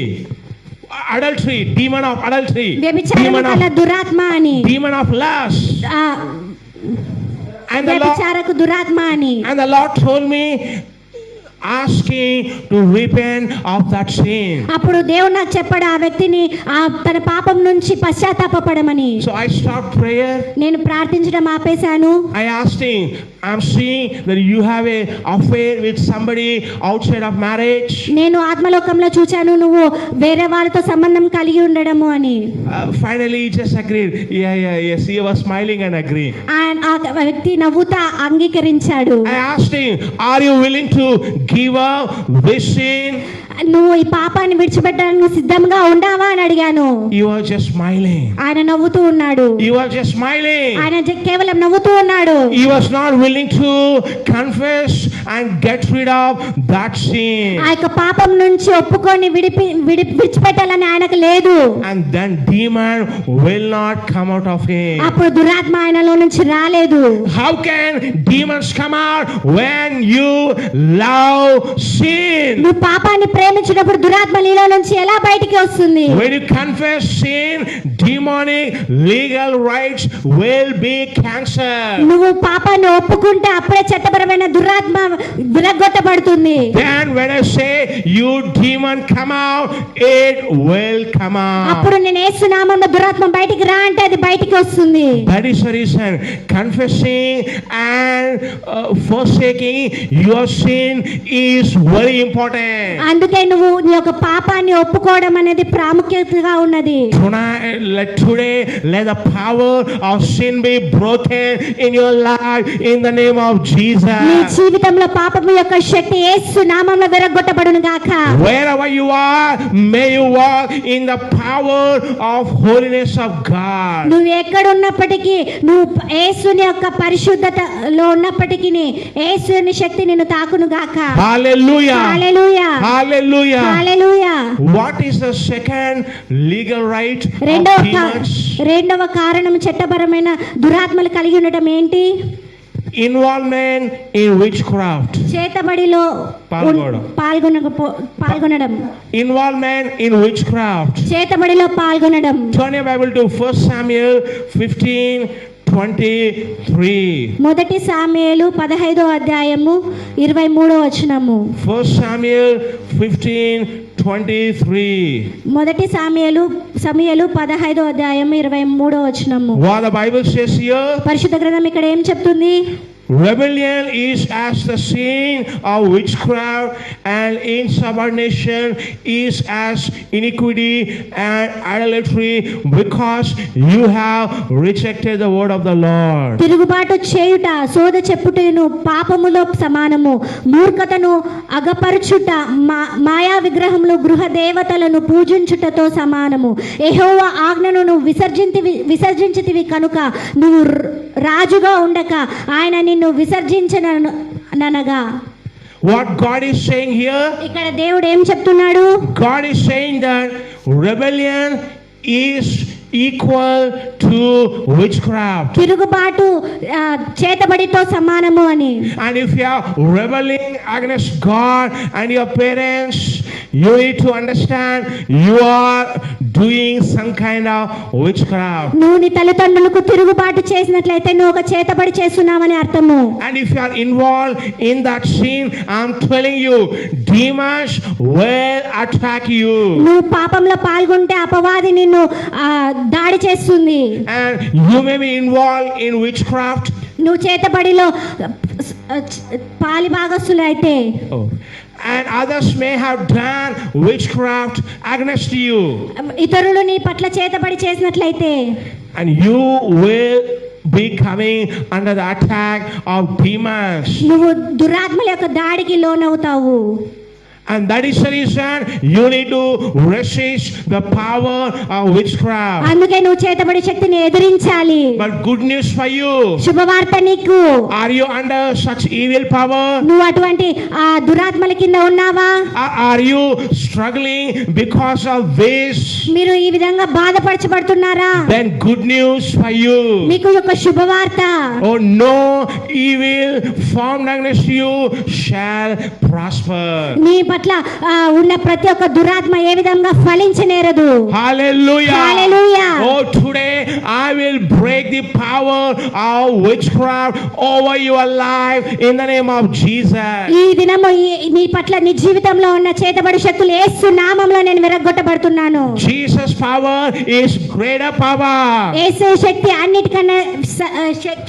Speaker 1: Adultery, demon of adultery,
Speaker 2: వ్యభిచారం
Speaker 1: demon
Speaker 2: గల
Speaker 1: of,
Speaker 2: దురాత్మ అని.
Speaker 1: demon of lust. And the Lord-
Speaker 2: వ్యభిచారకు దురాత్మ అని.
Speaker 1: And the Lord told me, asking to repent of that sin.
Speaker 2: అప్పుడు దేవుడు నాకు చెప్పాడు ఆ వ్యక్తిని తన పాపం నుంచి పశ్చాత్తాపపడమని.
Speaker 1: So I stopped prayer.
Speaker 2: నేను ప్రార్థించడం ఆపేశాను.
Speaker 1: I asked him, I'm seeing that you have a affair with somebody outside of marriage.
Speaker 2: నేను ఆత్మలోకంలో చూచాను నువ్వు వేరే వాళ్ళతో సంబంధం కలిగి ఉండడము అని.
Speaker 1: Finally he just agreed. Yes, he was smiling and agreed.
Speaker 2: ఆ వ్యక్తి నవ్వుతా అంగీకరించాడు.
Speaker 1: I asked him, are you willing to give up this sin?
Speaker 2: నువ్వు ఈ పాపాన్ని విడిచిపెట్టడానికి సిద్ధంగా ఉండావా అని అడిగాను.
Speaker 1: He was just smiling.
Speaker 2: ఆయన నవ్వుతూ ఉన్నాడు.
Speaker 1: He was just smiling.
Speaker 2: ఆయన కేవలం నవ్వుతూ ఉన్నాడు.
Speaker 1: He was not willing to confess and get rid of that sin.
Speaker 2: ఆ యొక్క పాపం నుంచి ఒప్పుకొని విడిచిపెట్టాలని ఆయనకు లేదు.
Speaker 1: And then demon will not come out of him.
Speaker 2: అప్పుడు దురాత్మ ఆయనలో నుంచి రాలేదు.
Speaker 1: How can demons come out when you love sin?
Speaker 2: నువ్వు పాపాన్ని ప్రేమించినప్పుడు దురాత్మ నీలో నుంచి ఎలా బయటికి వస్తుంది?
Speaker 1: When you confess sin, demonic legal rights will be cancelled.
Speaker 2: నువ్వు పాపాన్ని ఒప్పుకుంటే అప్పుడే చట్టపరమైన దురాత్మ విరగొట్టబడుతుంది.
Speaker 1: Then when I say you demon come out, it will come out.
Speaker 2: అప్పుడు నేను యేసు నామములో దురాత్మ బయటికి రా అంటే అది బయటికి వస్తుంది.
Speaker 1: That is the reason confessing and forsaking your sin is very important.
Speaker 2: అందుకే నువ్వు నీ యొక్క పాపాన్ని ఒప్పుకోవడం అనేది ప్రాముఖ్యతగా ఉన్నది.
Speaker 1: Today let the power of sin be broken in your life in the name of Jesus.
Speaker 2: నీ జీవితంలో పాపము యొక్క శక్తి యేసు నామములో విరగొట్టబడును గాక.
Speaker 1: Wherever you are, may you walk in the power of holiness of God.
Speaker 2: నువ్వు ఎక్కడ ఉన్నప్పటికీ నువ్వు యేసుని యొక్క పరిశుద్ధతలో ఉన్నప్పటికీ యేసుని శక్తి నిన్ను తాకును గాక.
Speaker 1: Hallelujah.
Speaker 2: Hallelujah.
Speaker 1: Hallelujah.
Speaker 2: Hallelujah.
Speaker 1: What is the second legal right of demons?
Speaker 2: రెండవ కారణం చట్టపరమైన దురాత్మలు కలిగి ఉండటం ఏంటి?
Speaker 1: Involvement in witchcraft.
Speaker 2: చేతబడిలో పాల్గొనడం.
Speaker 1: Involvement in witchcraft.
Speaker 2: చేతబడిలో పాల్గొనడం.
Speaker 1: Turn your Bible to 1 Samuel 15:23.
Speaker 2: మొదటి సాముయేలు 15వ అధ్యాయము 23వ వచనము.
Speaker 1: 1 Samuel 15:23.
Speaker 2: మొదటి సమూయేలు 15వ అధ్యాయం 23వ వచనము.
Speaker 1: What the Bible says here?
Speaker 2: పరిశుద్ధ గ్రంథం ఇక్కడ ఏం చెప్తుంది?
Speaker 1: Rebellion is as the sin of witchcraft, and insubordination is as iniquity and idolatry, because you have rejected the word of the Lord.
Speaker 2: తిరుగుబాటు చేయుట సోద చెప్పుటను పాపములో సమానము. మూర్ఖతను అగపరచుట మాయా విగ్రహములు గృహ దేవతలను పూజించుటతో సమానము. యెహోవా ఆజ్ఞను నువ్వు విసర్జించితివి కనుక నువ్వు రాజుగా ఉండక ఆయన నిన్ను విసర్జించననగా.
Speaker 1: What God is saying here?
Speaker 2: ఇక్కడ దేవుడు ఏం చెప్తున్నాడు?
Speaker 1: God is saying that rebellion is equal to witchcraft.
Speaker 2: తిరుగుబాటు చేతబడితో సమానము అని.
Speaker 1: And if you are rebelling against God and your parents, you need to understand you are doing some kind of witchcraft.
Speaker 2: నువ్వు నీ తల్లిదండ్రులకు తిరుగుబాటు చేసినట్లయితే నువ్వు ఒక చేతబడి చేస్తున్నావని అర్థము.
Speaker 1: And if you are involved in that sin, I'm telling you, demons will attack you.
Speaker 2: నువ్వు పాపంలో పాల్గొంటే అపవాది నిన్ను దాడి చేస్తుంది.
Speaker 1: And you may be involved in witchcraft.
Speaker 2: నువ్వు చేతబడిలో పాలిభాగస్తులు అయితే.
Speaker 1: And others may have done witchcraft against you.
Speaker 2: ఇతరులు నీ పట్ల చేతబడి చేసినట్లయితే.
Speaker 1: And you will be coming under the attack of demons.
Speaker 2: నువ్వు దురాత్మల యొక్క దాడికి లోనవుతావు.
Speaker 1: And that is the reason you need to resist the power of witchcraft.
Speaker 2: అందుకే నువ్వు చేతబడి శక్తిని ఎదిరించాలి.
Speaker 1: But good news for you.
Speaker 2: శుభవార్త నీకు.
Speaker 1: Are you under such evil power?
Speaker 2: నువ్వు అటువంటి దురాత్మల కింద ఉన్నావా?
Speaker 1: Are you struggling because of this?
Speaker 2: మీరు ఈ విధంగా బాధపరచబడుతున్నారా?
Speaker 1: Then good news for you.
Speaker 2: మీకు ఒక శుభవార్త.
Speaker 1: Oh, no evil formed against you shall prosper.
Speaker 2: నీ పట్ల ఉన్న ప్రతి ఒక్క దురాత్మ ఏ విధంగా ఫలించనేరదు.
Speaker 1: Hallelujah.
Speaker 2: Hallelujah.
Speaker 1: Oh, today I will break the power of witchcraft over your life in the name of Jesus.
Speaker 2: ఈ దినము నీ పట్ల నీ జీవితంలో ఉన్న చేతబడి శక్తులు యేసు నామములో నేను విరగ్గొట్టబడుతున్నాను.
Speaker 1: Jesus' power is greater power.
Speaker 2: యేసు శక్తి అన్నిటికన్నా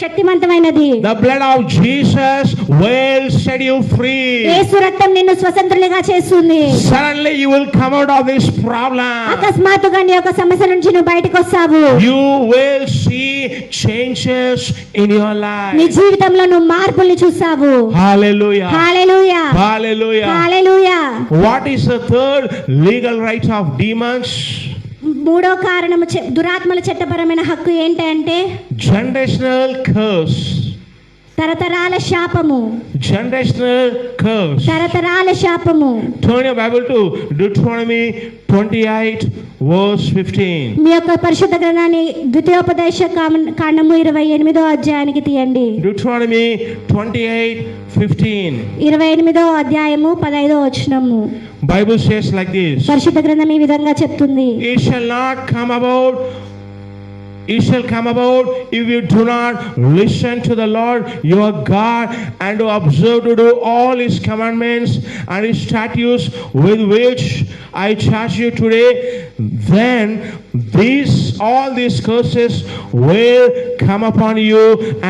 Speaker 2: శక్తివంతమైనది.
Speaker 1: The blood of Jesus will set you free.
Speaker 2: యేసు రక్తం నిన్ను స్వతంత్రులుగా చేస్తుంది.
Speaker 1: Suddenly you will come out of this problem.
Speaker 2: అకస్మాత్తుగా నీ యొక్క సమస్య నుంచి నువ్వు బయటకు వస్తావు.
Speaker 1: You will see changes in your life.
Speaker 2: నీ జీవితంలో నువ్వు మార్పుల్ని చూస్తావు.
Speaker 1: Hallelujah.
Speaker 2: Hallelujah.
Speaker 1: Hallelujah.
Speaker 2: Hallelujah.
Speaker 1: What is the third legal right of demons?
Speaker 2: మూడో కారణము దురాత్మల చట్టపరమైన హక్కు ఏంటంటే
Speaker 1: Generational curse.
Speaker 2: తరతరాల శాపము.
Speaker 1: Generational curse.
Speaker 2: తరతరాల శాపము.
Speaker 1: Turn your Bible to Deuteronomy 28 verse 15.
Speaker 2: మీ యొక్క పరిశుద్ధ గ్రంథాన్ని ద్వితీయోపదేశ కాండము 28వ అధ్యాయానికి తీయండి.
Speaker 1: Deuteronomy 28:15.
Speaker 2: 28వ అధ్యాయము 15వ వచనము.
Speaker 1: Bible says like this.
Speaker 2: పరిశుద్ధ గ్రంథం ఈ విధంగా చెప్తుంది.
Speaker 1: It shall come about if you do not listen to the Lord your God and to observe to do all his commandments and his statutes with which I charge you today, then all these curses will come upon you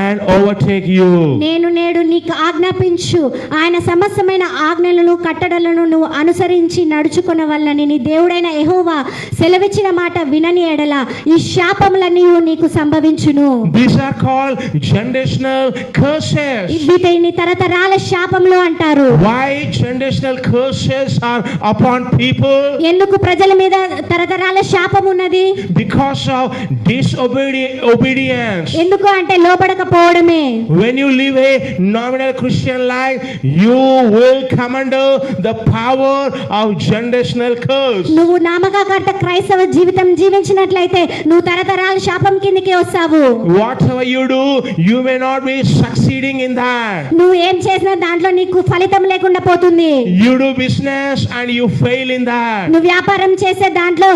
Speaker 1: and overtake you.
Speaker 2: నేను నేడు నీకు ఆజ్ఞాపించు ఆయన సమస్తమైన ఆజ్ఞలను కట్టడలను నువ్వు అనుసరించి నడుచుకున్న వల్లని నీ దేవుడైన యెహోవా సెలవిచ్చిన మాట వినని ఎడల ఈ శాపములన్నీ నీకు సంభవించును.
Speaker 1: These are called generational curses.
Speaker 2: వీటిని తరతరాల శాపములు అంటారు.
Speaker 1: Why generational curses are upon people?
Speaker 2: ఎందుకు ప్రజల మీద తరతరాల శాపం ఉన్నది?
Speaker 1: Because of disobedience.
Speaker 2: ఎందుకు అంటే లోబడకపోవడమే.
Speaker 1: When you live a nominal Christian life, you will come under the power of generational curse.
Speaker 2: నువ్వు నామకార్థ క్రైస్తవ జీవితం జీవించినట్లయితే నువ్వు తరతరాల శాపం కిందకి వస్తావు.
Speaker 1: Whatever you do, you may not be succeeding in that.
Speaker 2: నువ్వు ఏం చేసినా దాంట్లో నీకు ఫలితం లేకుండా పోతుంది.
Speaker 1: You do business and you fail in that.
Speaker 2: నువ్వు వ్యాపారం చేసే దాంట్లో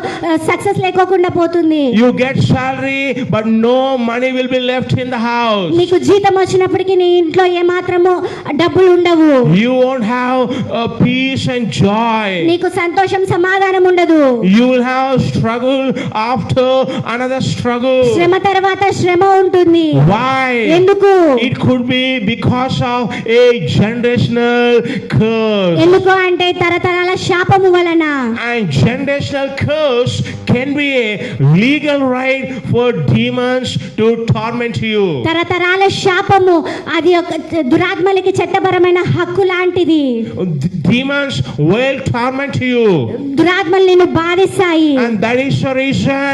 Speaker 2: సక్సెస్ లేకోకుండా పోతుంది.
Speaker 1: You get salary but no money will be left in the house.
Speaker 2: నీకు జీతం వచ్చినప్పటికీ నీ ఇంట్లో ఏ మాత్రము డబ్బులు ఉండవు.
Speaker 1: You won't have peace and joy.
Speaker 2: నీకు సంతోషం సమాధానం ఉండదు.
Speaker 1: You will have struggle after another struggle.
Speaker 2: శ్రమ తర్వాత శ్రమ ఉంటుంది.
Speaker 1: Why?
Speaker 2: ఎందుకు?
Speaker 1: It could be because of a generational curse.
Speaker 2: ఎందుకు అంటే తరతరాల శాపము వలన.
Speaker 1: And generational curse can be a legal right for demons to torment you.
Speaker 2: తరతరాల శాపము అది ఒక దురాత్మలకి చట్టపరమైన హక్కు లాంటిది.
Speaker 1: Demons will torment you.
Speaker 2: దురాత్మలు నిన్ను బాధిస్తాయి.
Speaker 1: And that is the reason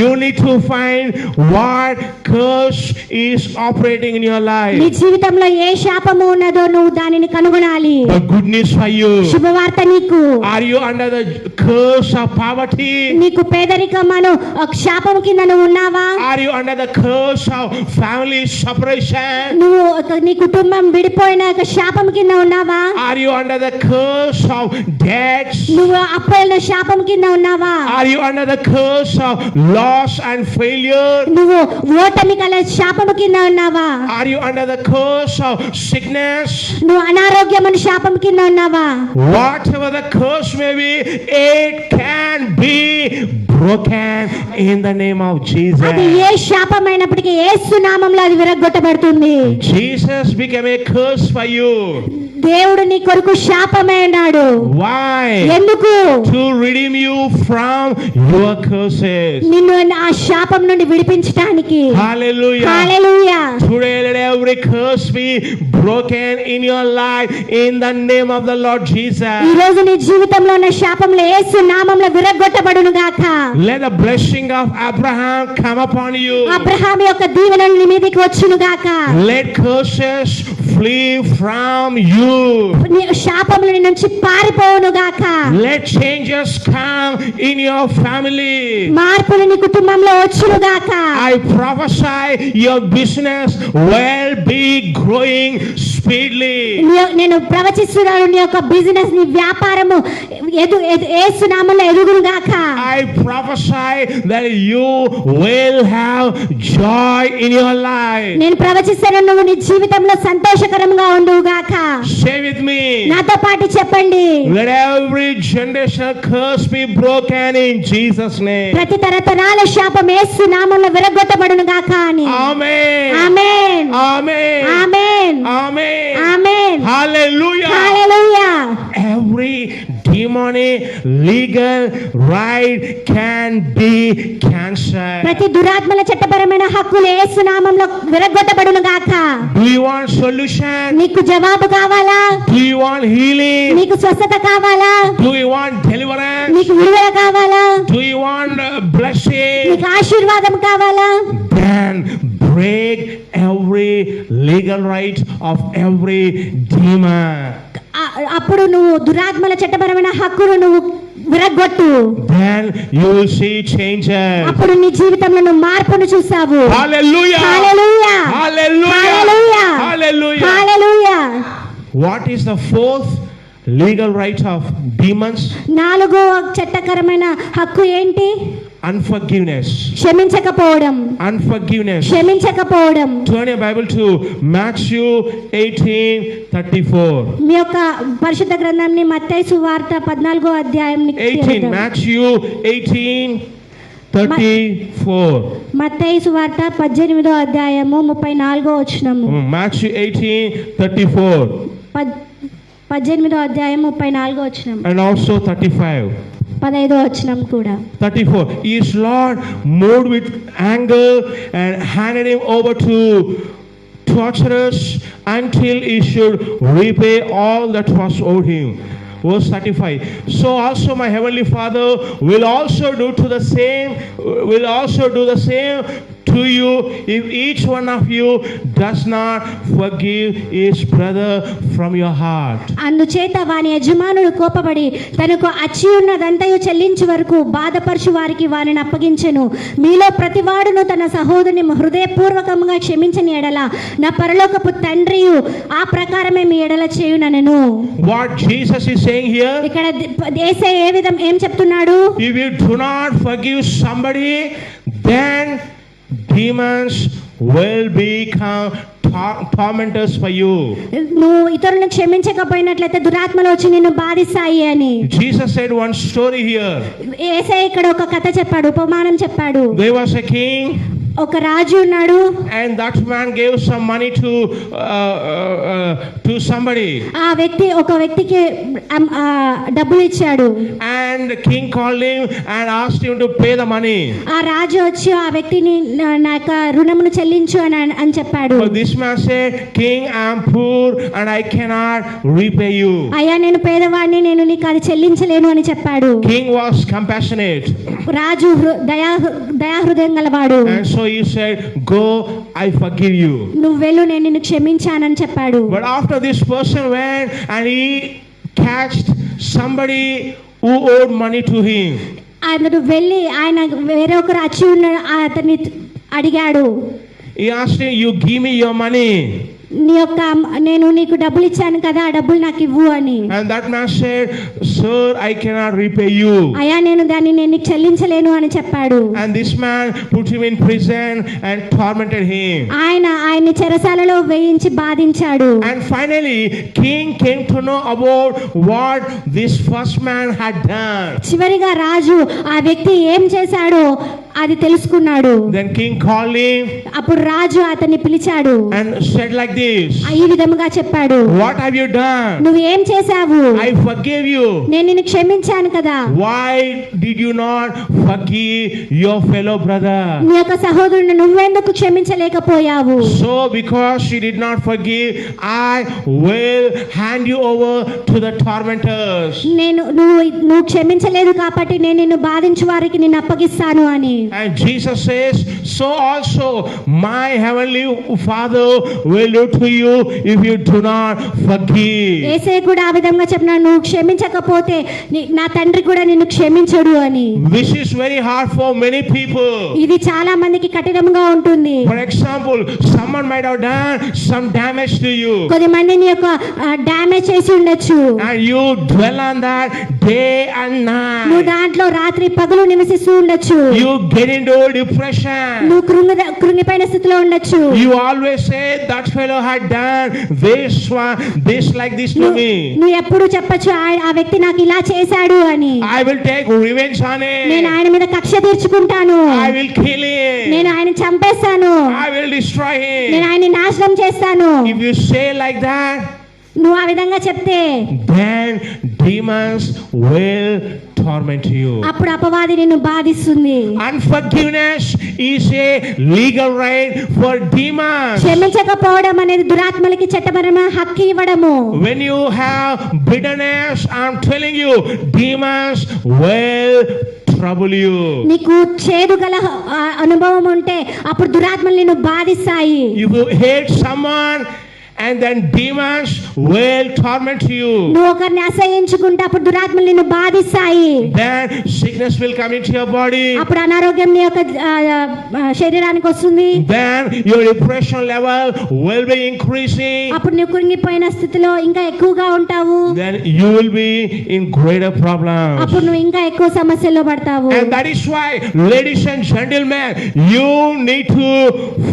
Speaker 1: you need to find what curse is operating in your life.
Speaker 2: నీ జీవితంలో ఏ శాపము ఉన్నదో నువ్వు దానిని కనుగొనాలి.
Speaker 1: The good news for you.
Speaker 2: శుభవార్త నీకు.
Speaker 1: Are you under the curse of poverty?
Speaker 2: నీకు పేదరికమను ఒక శాపం కింద నువ్వు ఉన్నావా?
Speaker 1: Are you under the curse of family separation?
Speaker 2: నువ్వు నీ కుటుంబం విడిపోయిన ఒక శాపం కింద ఉన్నావా?
Speaker 1: Are you under the curse of debts?
Speaker 2: నువ్వు అప్పుల శాపం కింద ఉన్నావా?
Speaker 1: Are you under the curse of loss and failure?
Speaker 2: నువ్వు ఓటమి కల శాపం కింద ఉన్నావా?
Speaker 1: Are you under the curse of sickness?
Speaker 2: నువ్వు అనారోగ్యమైన శాపం కింద ఉన్నావా?
Speaker 1: Whatever the curse may be, it can be broken in the name of Jesus.
Speaker 2: అది ఏ శాపమైనప్పటికీ యేసు నామములో అది విరగ్గొట్టబడుతుంది.
Speaker 1: Jesus became a curse for you.
Speaker 2: దేవుడు నీ కొరకు శాపమైనాడు.
Speaker 1: Why?
Speaker 2: ఎందుకు?
Speaker 1: To redeem you from your curses.
Speaker 2: నిన్ను ఆ శాపం నుండి విడిపించడానికి.
Speaker 1: Hallelujah.
Speaker 2: Hallelujah.
Speaker 1: Today let every curse be broken in your life in the name of the Lord Jesus.
Speaker 2: ఈ రోజు నీ జీవితంలో ఉన్న శాపములు యేసు నామములో విరగ్గొట్టబడును గాక.
Speaker 1: Let the blessing of Abraham come upon you.
Speaker 2: Abraham యొక్క దీవెనలు నీ మీదకి వచ్చును గాక.
Speaker 1: Let curses flee from you.
Speaker 2: నీ శాపముల నుంచి పారిపోవును గాక.
Speaker 1: Let changes come in your family.
Speaker 2: మార్పులు నీ కుటుంబంలో వచ్చును గాక.
Speaker 1: I prophesy your business will be growing speedily.
Speaker 2: నేను ప్రవచిస్తున్నాను, నీ యొక్క బిజినెస్, నీ వ్యాపారము యేసు నామములో ఎదుగును గాక.
Speaker 1: I prophesy that you will have joy in your life.
Speaker 2: నేను ప్రవచిస్తాను, నువ్వు నీ జీవితంలో సంతోషకరంగా ఉండువు గాక.
Speaker 1: Say with me.
Speaker 2: నాతో పాటు చెప్పండి.
Speaker 1: Let every generational curse be broken in Jesus' name.
Speaker 2: ప్రతి తరతరాల శాపం యేసు నామములో విరగొట్టబడును గాక అని.
Speaker 1: Amen.
Speaker 2: Amen.
Speaker 1: Amen.
Speaker 2: Amen.
Speaker 1: Amen.
Speaker 2: Amen.
Speaker 1: Hallelujah.
Speaker 2: Hallelujah.
Speaker 1: Every demonic legal right can be cancelled.
Speaker 2: ప్రతి దురాత్మల చట్టపరమైన హక్కులు యేసు నామములో విరగొట్టబడును గాక.
Speaker 1: Do you want solution?
Speaker 2: నీకు జవాబు కావాలా?
Speaker 1: Do you want healing?
Speaker 2: నీకు స్వస్థత కావాలా?
Speaker 1: Do you want deliverance?
Speaker 2: నీకు విడుదల కావాలా?
Speaker 1: Do you want blessing?
Speaker 2: నీకు ఆశీర్వాదం కావాలా?
Speaker 1: Then break every legal right of every demon.
Speaker 2: అప్పుడు నువ్వు దురాత్మల చట్టపరమైన హక్కును నువ్వు విరగొట్టు.
Speaker 1: Then you will see changes.
Speaker 2: అప్పుడు నీ జీవితంలో నువ్వు మార్పును చూస్తావు.
Speaker 1: Hallelujah.
Speaker 2: Hallelujah.
Speaker 1: Hallelujah.
Speaker 2: Hallelujah.
Speaker 1: Hallelujah.
Speaker 2: Hallelujah.
Speaker 1: What is the fourth legal right of demons?
Speaker 2: నాలుగో చట్టకరమైన హక్కు ఏంటి?
Speaker 1: Unforgiveness.
Speaker 2: క్షమించకపోవడం.
Speaker 1: Unforgiveness.
Speaker 2: క్షమించకపోవడం.
Speaker 1: Turn your Bible to Matthew 18:34.
Speaker 2: మీ యొక్క పరిశుద్ధ గ్రంథాన్ని మత్తయి సువార్త 14వ అధ్యాయం
Speaker 1: 18. Matthew 18:34.
Speaker 2: మత్తయి సువార్త 18వ అధ్యాయము 34వ వచనము.
Speaker 1: Matthew 18:34.
Speaker 2: 18వ అధ్యాయం 34వ వచనం.
Speaker 1: And also 35.
Speaker 2: 15వ వచనం కూడా.
Speaker 1: 34. His Lord moved with anger and handed him over to torturers until he should repay all that was owed him. Verse 35. So also my heavenly Father will also do the same to you if each one of you does not forgive his brother from your heart.
Speaker 2: అందుచేత వాని యజమానుడు కోపపడి తనకు అచ్చి ఉన్నదంతయు చెల్లించు వరకు బాధపరచు వారికి వారిని అప్పగించెను. మీలో ప్రతివాడును తన సహోదరుని హృదయపూర్వకంగా క్షమించని ఎడల నా పరలోకపు తండ్రియు ఆ ప్రకారమే మీ ఎడల చేయుననెను.
Speaker 1: What Jesus is saying here?
Speaker 2: ఇక్కడ యేసయ్య ఏం చెప్తున్నాడు?
Speaker 1: If you do not forgive somebody, then demons will become tormentors for you.
Speaker 2: నువ్వు ఇతరులను క్షమించకపోయినట్లయితే దురాత్మలు వచ్చి నిన్ను బాధిస్తాయి అని.
Speaker 1: Jesus said one story here.
Speaker 2: యేసయ్య ఇక్కడ ఒక కథ చెప్పాడు, ఉపమానం చెప్పాడు.
Speaker 1: There was a king.
Speaker 2: ఒక రాజు ఉన్నాడు.
Speaker 1: And that man gave some money to somebody.
Speaker 2: ఒక వ్యక్తికి డబ్బులు ఇచ్చాడు.
Speaker 1: And the king called him and asked him to pay the money.
Speaker 2: ఆ రాజు వచ్చి ఆ వ్యక్తిని నా యొక్క రుణమును చెల్లించు అని చెప్పాడు.
Speaker 1: But this man said, King, I am poor and I cannot repay you.
Speaker 2: అయ్యా నేను పేదవాడిని, నేను నీకు అది చెల్లించలేను అని చెప్పాడు.
Speaker 1: King was compassionate.
Speaker 2: రాజు దయాహృదయం గలవాడు.
Speaker 1: And so he said, go, I forgive you.
Speaker 2: నువ్వు వెళ్ళు, నేను నిన్ను క్షమించానని చెప్పాడు.
Speaker 1: But after this person went and he catched somebody who owed money to him.
Speaker 2: అతడు వెళ్ళి ఆయన వేరే ఒకరు వచ్చి ఉన్న అతన్ని అడిగాడు.
Speaker 1: He asked him, you give me your money.
Speaker 2: నేను నీకు డబ్బులు ఇచ్చాను కదా, ఆ డబ్బులు నాకు ఇవ్వు అని.
Speaker 1: And that man said, sir, I cannot repay you.
Speaker 2: అయ్యా నేను నీకు చెల్లించలేను అని చెప్పాడు.
Speaker 1: And this man put him in prison and tormented him.
Speaker 2: ఆయన్ని చెరసాలలో వేయించి బాధించాడు.
Speaker 1: And finally king came to know about what this first man had done.
Speaker 2: చివరిగా రాజు ఆ వ్యక్తి ఏం చేశాడో అది తెలుసుకున్నాడు.
Speaker 1: Then king called him.
Speaker 2: అప్పుడు రాజు అతన్ని పిలిచాడు.
Speaker 1: And said like this.
Speaker 2: ఈ విధముగా చెప్పాడు.
Speaker 1: What have you done?
Speaker 2: నువ్వు ఏం చేశావు?
Speaker 1: I forgave you.
Speaker 2: నేను నిన్ను క్షమించాను కదా.
Speaker 1: Why did you not forgive your fellow brother?
Speaker 2: నీ యొక్క సహోదరుని నువ్వెందుకు క్షమించలేకపోయావు?
Speaker 1: So because she did not forgive, I will hand you over to the tormentors.
Speaker 2: నువ్వు క్షమించలేదు కాబట్టి నేను నిన్ను బాధించు వారికి నిన్ను అప్పగిస్తాను అని.
Speaker 1: And Jesus says, so also my heavenly Father will do to you if you do not forgive.
Speaker 2: యేసయ్య కూడా ఆ విధంగా చెప్పినాడు, నువ్వు క్షమించకపోతే క్షమించకపోతే నా తండ్రి కూడా నిన్ను క్షమించడు అని.
Speaker 1: Which is very hard for many people.
Speaker 2: ఇది చాలా మందికి కఠినంగా ఉంటుంది.
Speaker 1: For example, someone might have done some damage to you,
Speaker 2: కొద్ది మందిని యొక్క డ్యామేజ్ చేసి ఉండొచ్చు.
Speaker 1: and you dwell on that day and
Speaker 2: నువ్వు
Speaker 1: night.
Speaker 2: దాంట్లో రాత్రి పగలు నివసిస్తూ ఉండొచ్చు.
Speaker 1: You get into depression.
Speaker 2: నువ్వు కృంగిపోయిన స్థితిలో ఉండొచ్చు.
Speaker 1: You always say that fellow had done this like this to me.
Speaker 2: నువ్వు ఎప్పుడు చెప్పొచ్చు ఆ వ్యక్తి నాకు ఇలా చేశాడు అని.
Speaker 1: I will take revenge on
Speaker 2: నేను
Speaker 1: him.
Speaker 2: ఆయన మీద కక్ష తీర్చుకుంటాను.
Speaker 1: I will kill
Speaker 2: నేను
Speaker 1: him.
Speaker 2: ఆయన చంపేస్తాను.
Speaker 1: I will destroy
Speaker 2: నేను
Speaker 1: him.
Speaker 2: ఆయన్ని నాశనం చేస్తాను.
Speaker 1: If you say like that,
Speaker 2: నువ్వు ఆ విధంగా చెప్తే
Speaker 1: then demons will torment you.
Speaker 2: అప్పుడు అపవాది నిన్ను బాధిస్తుంది.
Speaker 1: Unforgiveness is a legal right for demons.
Speaker 2: క్షమించకపోవడం అనేది దురాత్మలకి చట్టపరమైన హక్కు ఇవ్వడము.
Speaker 1: When you have bitterness, I'm telling you, demons will trouble you.
Speaker 2: నీకు చేదు గల అనుభవం ఉంటే అప్పుడు దురాత్మలు నిన్ను బాధిస్తాయి.
Speaker 1: If you hate someone, and then demons will torment you.
Speaker 2: నువ్వు ఒకరిని అసహించుకుంటే అప్పుడు దురాత్మలు నిన్ను బాధిస్తాయి.
Speaker 1: Then sickness will come into your body.
Speaker 2: అప్పుడు అనారోగ్యం నీ యొక్క శరీరానికి వస్తుంది.
Speaker 1: Then your depression level will be increasing.
Speaker 2: అప్పుడు నువ్వు కృంగిపోయిన స్థితిలో ఇంకా ఎక్కువగా ఉంటావు.
Speaker 1: Then you will be in greater problems.
Speaker 2: అప్పుడు నువ్వు ఇంకా ఎక్కువ సమస్యల్లో పడతావు.
Speaker 1: And that is why, ladies and gentlemen, you need to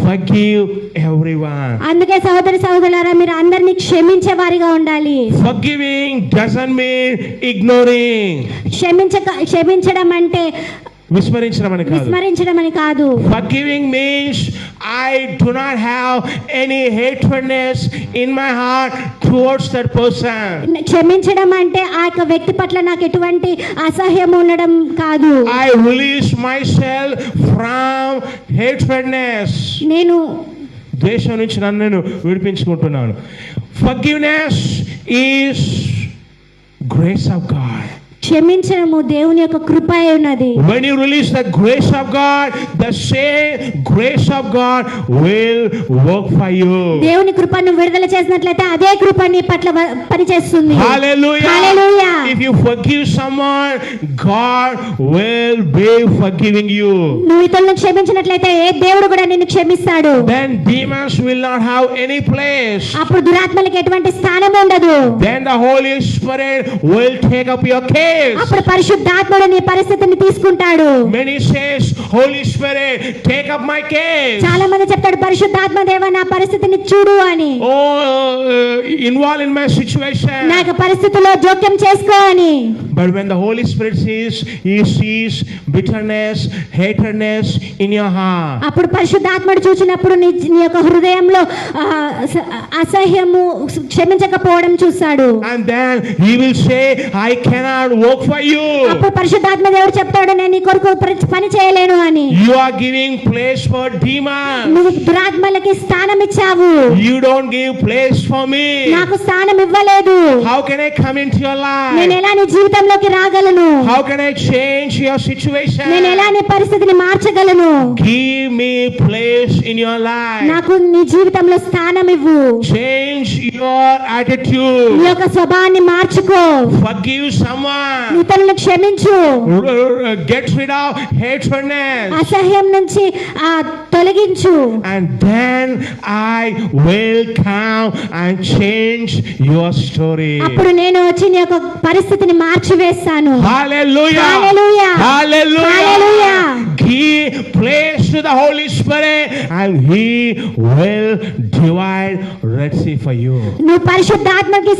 Speaker 1: forgive everyone.
Speaker 2: అందుకే సహోదరి సహోదరులారా మీరు అందరినీ క్షమించే వారిగా ఉండాలి.
Speaker 1: Forgiving doesn't mean ignoring.
Speaker 2: క్షమించడం అంటే
Speaker 1: విస్మరించడం అని కాదు.
Speaker 2: విస్మరించడం అని కాదు.
Speaker 1: Forgiving means I do not have any hatredness in my heart towards that person.
Speaker 2: క్షమించడం అంటే ఆ యొక్క వ్యక్తి పట్ల నాకు ఎటువంటి అసహ్యం ఉండడం కాదు.
Speaker 1: I release myself from hatredness.
Speaker 2: నేను
Speaker 1: ద్వేషం నుంచి నన్ను నేను విడిపించుకుంటున్నాను. Forgiveness is grace of God.
Speaker 2: క్షమించడము దేవుని యొక్క కృప అయి ఉన్నది.
Speaker 1: When you release the grace of God, the same grace of God will work for you.
Speaker 2: దేవుని కృపను విడుదల చేసినట్లయితే అదే కృప నీ పట్ల పనిచేస్తుంది.
Speaker 1: Hallelujah.
Speaker 2: Hallelujah.
Speaker 1: If you forgive someone, God will be forgiving you.
Speaker 2: నువ్వు ఇతరులను క్షమించినట్లయితే ఏ దేవుడు కూడా నిన్ను క్షమిస్తాడు.
Speaker 1: Then demons will not have any place.
Speaker 2: అప్పుడు దురాత్మలకు ఎటువంటి స్థానం ఉండదు.
Speaker 1: Then the Holy Spirit will take up your case.
Speaker 2: అప్పుడు పరిశుద్ధాత్ముడు నీ పరిస్థితిని తీసుకుంటాడు.
Speaker 1: Many says, Holy Spirit, take up my case.
Speaker 2: చాలా మంది చెప్తాడు పరిశుద్ధాత్మ దేవా నా పరిస్థితిని చూడు అని.
Speaker 1: Involve in my situation.
Speaker 2: నా యొక్క పరిస్థితిలో జోక్యం చేసుకో అని.
Speaker 1: But when the Holy Spirit sees, He sees bitterness, hatredness in your heart.
Speaker 2: అప్పుడు పరిశుద్ధాత్ముడు చూసినప్పుడు నీ యొక్క హృదయంలో అసహ్యము క్షమించకపోవడం చూస్తాడు.
Speaker 1: And then He will say, I cannot work for you.
Speaker 2: అప్పుడు పరిశుద్ధాత్మ దేవుడు చెప్తాడు నేను నీ కొరకు పని చేయలేను అని.
Speaker 1: You are giving place for demons.
Speaker 2: నువ్వు దురాత్మలకి స్థానం ఇచ్చావు.
Speaker 1: You don't give place for me.
Speaker 2: నాకు స్థానం ఇవ్వలేదు.
Speaker 1: How can I come into your
Speaker 2: నేను
Speaker 1: life?
Speaker 2: ఎలా నీ జీవితంలోకి రాగలను?
Speaker 1: How can I change your situation?
Speaker 2: నేను ఎలా నీ పరిస్థితిని మార్చగలను?
Speaker 1: Give me place in your life.
Speaker 2: నాకు నీ జీవితంలో స్థానం ఇవ్వు.
Speaker 1: Change your attitude.
Speaker 2: నీ యొక్క స్వభావాన్ని మార్చుకో.
Speaker 1: Forgive someone.
Speaker 2: ఇతరులను క్షమించు.
Speaker 1: Get rid of hatredness.
Speaker 2: అసహ్యం నుంచి తొలగించు.
Speaker 1: And then I will come and change your story.
Speaker 2: అప్పుడు నేను వచ్చి నీ యొక్క పరిస్థితిని మార్చివేస్తాను.
Speaker 1: Hallelujah.
Speaker 2: Hallelujah.
Speaker 1: Hallelujah.
Speaker 2: Hallelujah.
Speaker 1: Give place to the Holy Spirit and He will divide Red Sea for you.
Speaker 2: నువ్వు పరిశుద్ధాత్మకి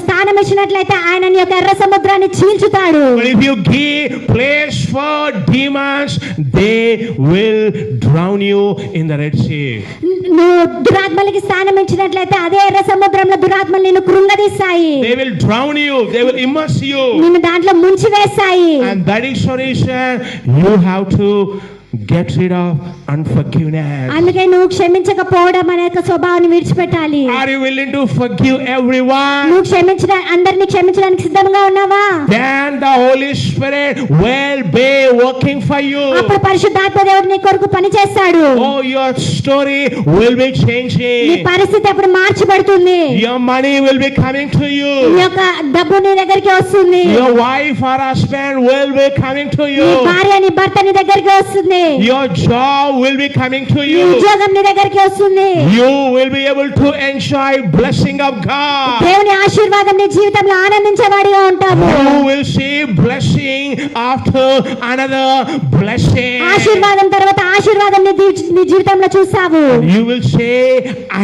Speaker 2: స్థానం ఇచ్చినట్లయితే ఆయన నీ యొక్క ఎర్ర సముద్రాన్ని చీల్చుతాడు.
Speaker 1: But if you give place for demons, they will drown you in the Red Sea.
Speaker 2: నువ్వు దురాత్మలకి స్థానం ఇచ్చినట్లయితే అదే ఎర్ర సముద్రంలో దురాత్మలు నిన్ను కృంగదీస్తాయి.
Speaker 1: They will drown you. They will immerse you.
Speaker 2: నిన్ను దాంట్లో ముంచివేస్తాయి.
Speaker 1: And that is the reason you have to get rid of unforgiveness.
Speaker 2: అందుకే నువ్వు క్షమించకపోవడం అనే యొక్క స్వభావాన్ని విడిచిపెట్టాలి.
Speaker 1: Are you willing to forgive everyone?
Speaker 2: నువ్వు అందరినీ క్షమించడానికి సిద్ధంగా ఉన్నావా?
Speaker 1: Then the Holy Spirit will be working for you.
Speaker 2: అప్పుడు పరిశుద్ధాత్మ దేవుడు నీ కొరకు పని చేస్తాడు.
Speaker 1: Oh, your story will be
Speaker 2: నీ
Speaker 1: changing.
Speaker 2: పరిస్థితి అప్పుడు మార్చబడుతుంది.
Speaker 1: Your money will be coming to
Speaker 2: నీ
Speaker 1: you.
Speaker 2: యొక్క డబ్బు నీ దగ్గరికి వస్తుంది.
Speaker 1: Your wife or husband will be coming to
Speaker 2: నీ
Speaker 1: you.
Speaker 2: భార్య నీ భర్త నీ దగ్గరికి వస్తుంది.
Speaker 1: Your job will be coming to
Speaker 2: నీ
Speaker 1: you.
Speaker 2: ఉద్యోగం నీ దగ్గరికి వస్తుంది.
Speaker 1: You will be able to enjoy blessing of God.
Speaker 2: దేవుని ఆశీర్వాదం నీ జీవితంలో ఆనందించేవాడిగా ఉంటావు.
Speaker 1: You will see blessing after another blessing.
Speaker 2: ఆశీర్వాదం తర్వాత ఆశీర్వాదం నీ జీవితంలో చూస్తావు.
Speaker 1: You will say,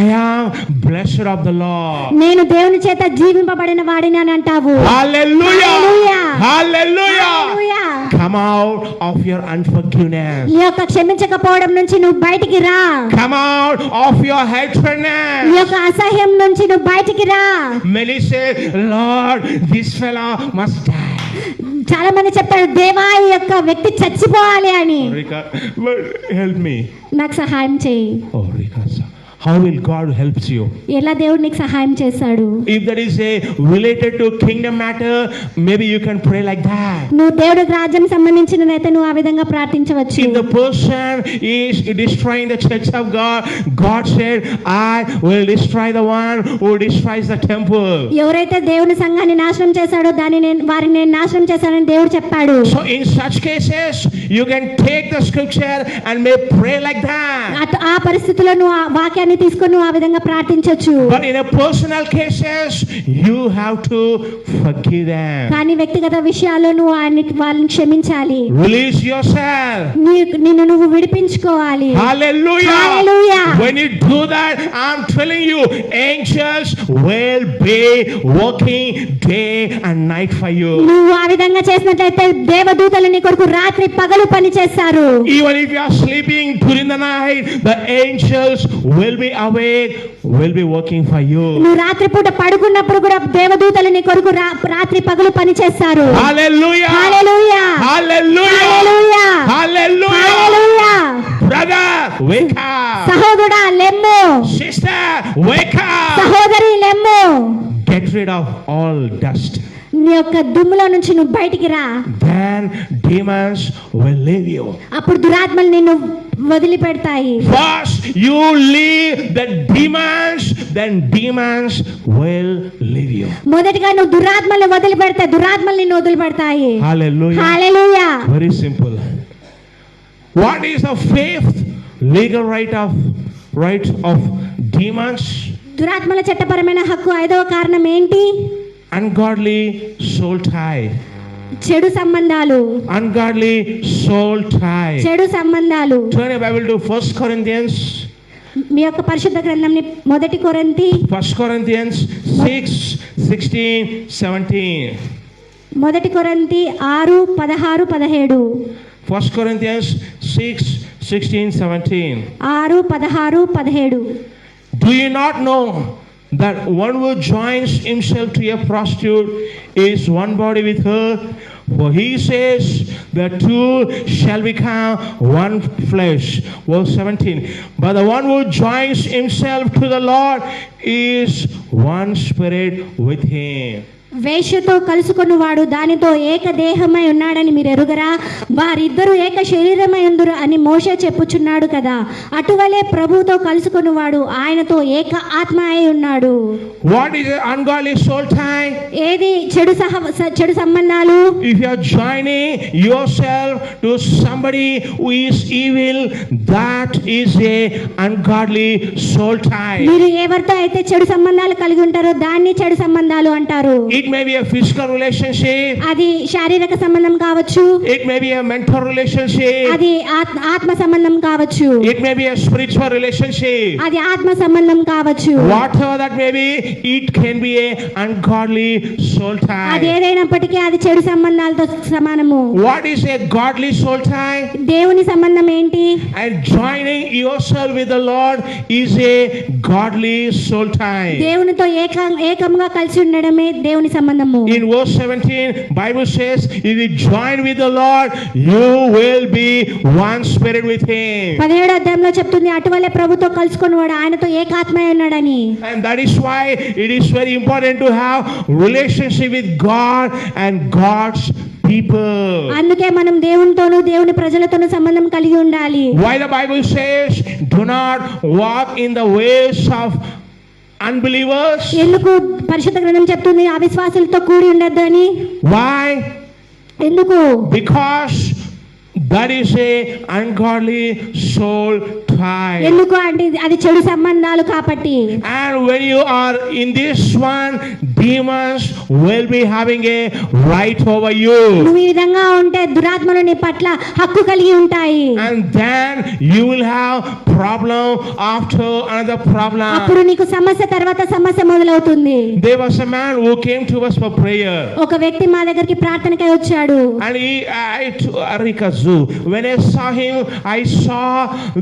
Speaker 1: I am blessed of the Lord.
Speaker 2: నేను దేవుని చేత జీవింపబడిన వాడిని అని అంటావు.
Speaker 1: Hallelujah.
Speaker 2: Hallelujah.
Speaker 1: Hallelujah.
Speaker 2: Hallelujah.
Speaker 1: Come out of your unforgiveness.
Speaker 2: నీ యొక్క క్షమించకపోవడం నుంచి నువ్వు బయటికి రా.
Speaker 1: Come out of your hatredness.
Speaker 2: నీ యొక్క అసహ్యం నుంచి నువ్వు బయటికి రా.
Speaker 1: Many say, Lord, this fellow must die.
Speaker 2: చాలా మంది చెప్తారు, దేవా ఈ యొక్క వ్యక్తి చచ్చిపోవాలి అని.
Speaker 1: Rika, but help me.
Speaker 2: నాకు సహాయం చేయి.
Speaker 1: Oh, Rika, how will God help you?
Speaker 2: ఎలా దేవుడు నీకు సహాయం చేస్తాడు?
Speaker 1: If that is a related to kingdom matter, maybe you can pray like that.
Speaker 2: నువ్వు దేవుడి రాజ్యం సంబంధించినదైతే నువ్వు ఆ విధంగా ప్రార్థించవచ్చు.
Speaker 1: If the person is destroying the church of God, God said, I will destroy the one who destroys the temple.
Speaker 2: ఎవరైతే దేవుని సంఘాన్ని నాశనం చేశాడో వారిని నేను నాశనం చేశానని దేవుడు చెప్పాడు.
Speaker 1: So in such cases, you can take the scripture and may pray like that.
Speaker 2: ఆ పరిస్థితుల్లో నువ్వు ఆ వాక్యాన్ని తీసుకొని నువ్వు ఆ విధంగా ప్రార్థించవచ్చు.
Speaker 1: But in a personal cases, you have to forgive them.
Speaker 2: కానీ వ్యక్తిగత విషయాల్లో నువ్వు వాళ్ళని క్షమించాలి.
Speaker 1: Release yourself.
Speaker 2: నిన్ను నువ్వు విడిపించుకోవాలి.
Speaker 1: Hallelujah.
Speaker 2: Hallelujah.
Speaker 1: When you do that, I'm telling you, angels will be working day and night for you.
Speaker 2: నువ్వు ఆ విధంగా చేసినట్లయితే దేవదూతలు నీ కొరకు రాత్రి పగలు పని చేస్తారు.
Speaker 1: Even if you are sleeping during the night, the angels will be awake, will be working for you.
Speaker 2: నువ్వు రాత్రి పూట పడుకున్నప్పుడు కూడా దేవదూతలు నీ కొరకు రాత్రి పగలు పని చేస్తారు.
Speaker 1: Hallelujah.
Speaker 2: హల్లెలూయా.
Speaker 1: Hallelujah.
Speaker 2: హల్లెలూయా.
Speaker 1: Hallelujah.
Speaker 2: హల్లెలూయా.
Speaker 1: Brother, wake up.
Speaker 2: సహోదరుడా లెమ్ము.
Speaker 1: Sister, wake up.
Speaker 2: సహోదరి లెమ్ము.
Speaker 1: Get rid of all dust.
Speaker 2: నీ యొక్క దుమ్ములో నుంచి నువ్వు బయటికి రా.
Speaker 1: Then demons will leave you.
Speaker 2: అప్పుడు దురాత్మలు నిన్ను వదిలిపెడతాయి.
Speaker 1: First you leave the demons, then demons will leave you.
Speaker 2: మొదటిగా నువ్వు దురాత్మలను వదిలిపెడతాయి, దురాత్మలు నిన్ను వదిలిపెడతాయి.
Speaker 1: Hallelujah.
Speaker 2: Hallelujah.
Speaker 1: Very simple. What is the fifth legal right of demons?
Speaker 2: దురాత్మల చట్టపరమైన హక్కు ఐదవ కారణం ఏంటి?
Speaker 1: Ungodly soul tie.
Speaker 2: చెడు సంబంధాలు.
Speaker 1: Ungodly soul tie.
Speaker 2: చెడు సంబంధాలు.
Speaker 1: Turn your Bible to 1 Corinthians.
Speaker 2: మీ యొక్క పరిశుద్ధ గ్రంథంని మొదటి కొరింథీ
Speaker 1: 1 Corinthians 6:16-17.
Speaker 2: మొదటి కొరింథీ 6:16-17.
Speaker 1: 1 Corinthians 6:16-17.
Speaker 2: 6:16-17.
Speaker 1: Do you not know that one who joins himself to a prostitute is one body with her? For he says, the two shall become one flesh. Verse 17. But the one who joins himself to the Lord is one spirit with him.
Speaker 2: వేశ్యతో కలుసుకొని వాడు దానితో ఏక దేహమై ఉన్నాడని మీరు ఎరుగరా? వారిద్దరూ ఏక శరీరమై ఉందురు అని మోషే చెప్పుచున్నాడు కదా. అటువలే ప్రభువుతో కలుసుకొని వాడు ఆయనతో ఏక ఆత్మ అయి ఉన్నాడు.
Speaker 1: What is an ungodly soul tie?
Speaker 2: ఏది చెడు సంబంధాలు?
Speaker 1: If you are joining yourself to somebody who is evil, that is a ungodly soul tie.
Speaker 2: మీరు ఎవరితో అయితే చెడు సంబంధాలు కలిగి ఉంటారో దాన్ని చెడు సంబంధాలు అంటారు.
Speaker 1: It may be a physical relationship.
Speaker 2: అది శారీరక సంబంధం కావచ్చు.
Speaker 1: It may be a mental relationship.
Speaker 2: అది ఆత్మ సంబంధం కావచ్చు.
Speaker 1: It may be a spiritual relationship.
Speaker 2: అది ఆత్మ సంబంధం కావచ్చు.
Speaker 1: Whatever that may be, it can be a ungodly soul
Speaker 2: అది
Speaker 1: tie.
Speaker 2: ఏదైనప్పటికీ అది చెడు సంబంధాలతో సమానము.
Speaker 1: What is a godly soul tie?
Speaker 2: దేవుని సంబంధం ఏంటి?
Speaker 1: And joining yourself with the Lord is a godly soul tie.
Speaker 2: దేవునితో ఏకంగా కలిసి ఉండడమే దేవుని సంబంధము.
Speaker 1: In verse 17, Bible says, if you join with the Lord, you will be one spirit with Him.
Speaker 2: 17వ అధ్యాయంలో చెప్తుంది, అటువలే ప్రభుతో కలుసుకొని వాడు ఆయనతో ఏకాత్మై ఉన్నాడని.
Speaker 1: And that is why it is very important to have relationship with God and God's people.
Speaker 2: అందుకే మనం దేవునితోనూ దేవుని ప్రజలతోనూ సంబంధం కలిగి ఉండాలి.
Speaker 1: Why the Bible says, do not walk in the ways of unbelievers?
Speaker 2: ఎందుకు పరిశుద్ధ గ్రంథం చెప్తుంది అవిశ్వాసులతో కూడి ఉండొద్దు అని?
Speaker 1: Why?
Speaker 2: ఎందుకు?
Speaker 1: Because that is a ungodly soul tie.
Speaker 2: ఎందుకు అంటే అది చెడు సంబంధాలు కాబట్టి.
Speaker 1: And when you are in this one, demons will be having a right over you.
Speaker 2: నువ్వు ఈ విధంగా ఉంటే దురాత్మలు నీ పట్ల హక్కు కలిగి ఉంటాయి.
Speaker 1: And then you will have problem after another problem.
Speaker 2: అప్పుడు నీకు సమస్య తర్వాత సమస్య మొదలవుతుంది.
Speaker 1: There was a man who came to us for prayer.
Speaker 2: ఒక వ్యక్తి మా దగ్గరికి ప్రార్థనకై వచ్చాడు.
Speaker 1: And when I saw him, I saw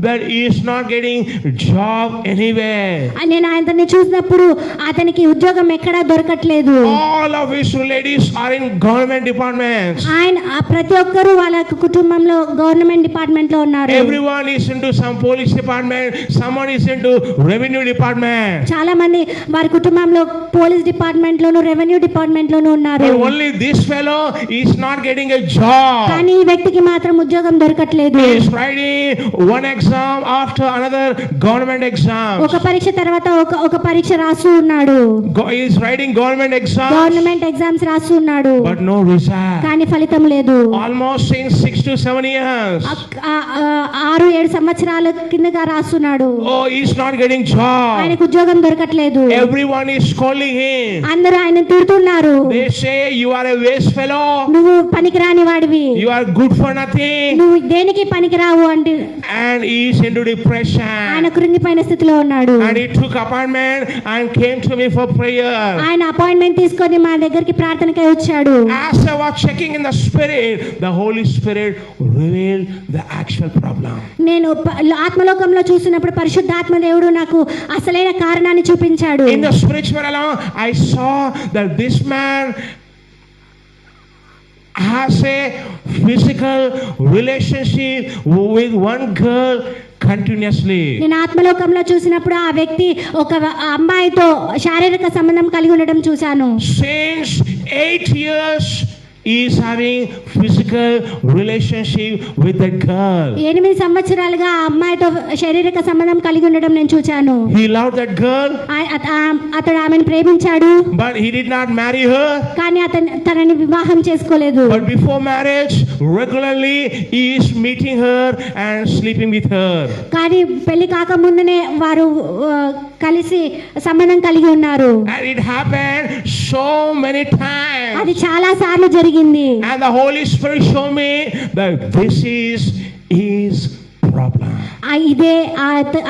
Speaker 1: that he is not getting job anywhere.
Speaker 2: నేను ఆయనని చూసినప్పుడు అతనికి ఉద్యోగం ఎక్కడా దొరకట్లేదు.
Speaker 1: All of his relatives are in government departments.
Speaker 2: ఆయన ప్రతి ఒక్కరు వాళ్ళ కుటుంబంలో గవర్నమెంట్ డిపార్ట్మెంట్ లో ఉన్నారు.
Speaker 1: Everyone is into some police department, someone is into revenue department.
Speaker 2: చాలా మంది వారి కుటుంబంలో పోలీస్ డిపార్ట్మెంట్ లోను రెవెన్యూ డిపార్ట్మెంట్ లోను ఉన్నారు.
Speaker 1: But only this fellow is not getting a job.
Speaker 2: కానీ ఈ వ్యక్తికి మాత్రం ఉద్యోగం దొరకట్లేదు.
Speaker 1: He is writing one exam after another government exam.
Speaker 2: ఒక పరీక్ష తర్వాత ఒక పరీక్ష రాస్తూ ఉన్నాడు.
Speaker 1: He is writing government exams.
Speaker 2: Government exams రాస్తూ ఉన్నాడు.
Speaker 1: But no result.
Speaker 2: కానీ ఫలితం లేదు.
Speaker 1: Almost since 6 to 7 years.
Speaker 2: 6-7 సంవత్సరాల కిందగా రాస్తున్నాడు.
Speaker 1: Oh, he is not getting job.
Speaker 2: ఆయనకు ఉద్యోగం దొరకట్లేదు.
Speaker 1: Everyone is calling him.
Speaker 2: అందరూ ఆయన తిడుతున్నారు.
Speaker 1: They say you are a waste fellow.
Speaker 2: నువ్వు పనికిరాని వాడివి.
Speaker 1: You are good for nothing.
Speaker 2: నువ్వు దేనికి పనికిరావు అంటే.
Speaker 1: And he is into depression.
Speaker 2: ఆయన కృంగిపోయిన స్థితిలో ఉన్నాడు.
Speaker 1: And he took appointment and came to me for prayer.
Speaker 2: ఆయన అపాయింట్మెంట్ తీసుకొని మా దగ్గరికి ప్రార్థనకై వచ్చాడు.
Speaker 1: As I was checking in the spirit, the Holy Spirit revealed the actual problem.
Speaker 2: నేను ఆత్మలోకంలో చూసినప్పుడు పరిశుద్ధాత్మ దేవుడు నాకు అసలైన కారణాన్ని చూపించాడు.
Speaker 1: In the spiritual realm, I saw that this man has a physical relationship with one girl continuously.
Speaker 2: నేను ఆత్మలోకంలో చూసినప్పుడు ఆ వ్యక్తి ఒక అమ్మాయితో శారీరక సంబంధం కలిగి ఉండడం చూశాను.
Speaker 1: Since 8 years he is having physical relationship with that girl.
Speaker 2: 8 సంవత్సరాలుగా ఆ అమ్మాయితో శారీరక సంబంధం కలిగి ఉండడం నేను చూశాను.
Speaker 1: He loved that girl.
Speaker 2: అతడు ఆమెను ప్రేమించాడు.
Speaker 1: But he did not marry her.
Speaker 2: కానీ తనని వివాహం చేసుకోలేదు.
Speaker 1: But before marriage, regularly he is meeting her and sleeping with her.
Speaker 2: కానీ పెళ్లి కాక ముందునే వారు కలిసి సంబంధం కలిగి ఉన్నారు.
Speaker 1: And it happened so many times.
Speaker 2: అది చాలా సార్లు జరిగింది.
Speaker 1: And the Holy Spirit showed me that this is his problem.
Speaker 2: ఇదే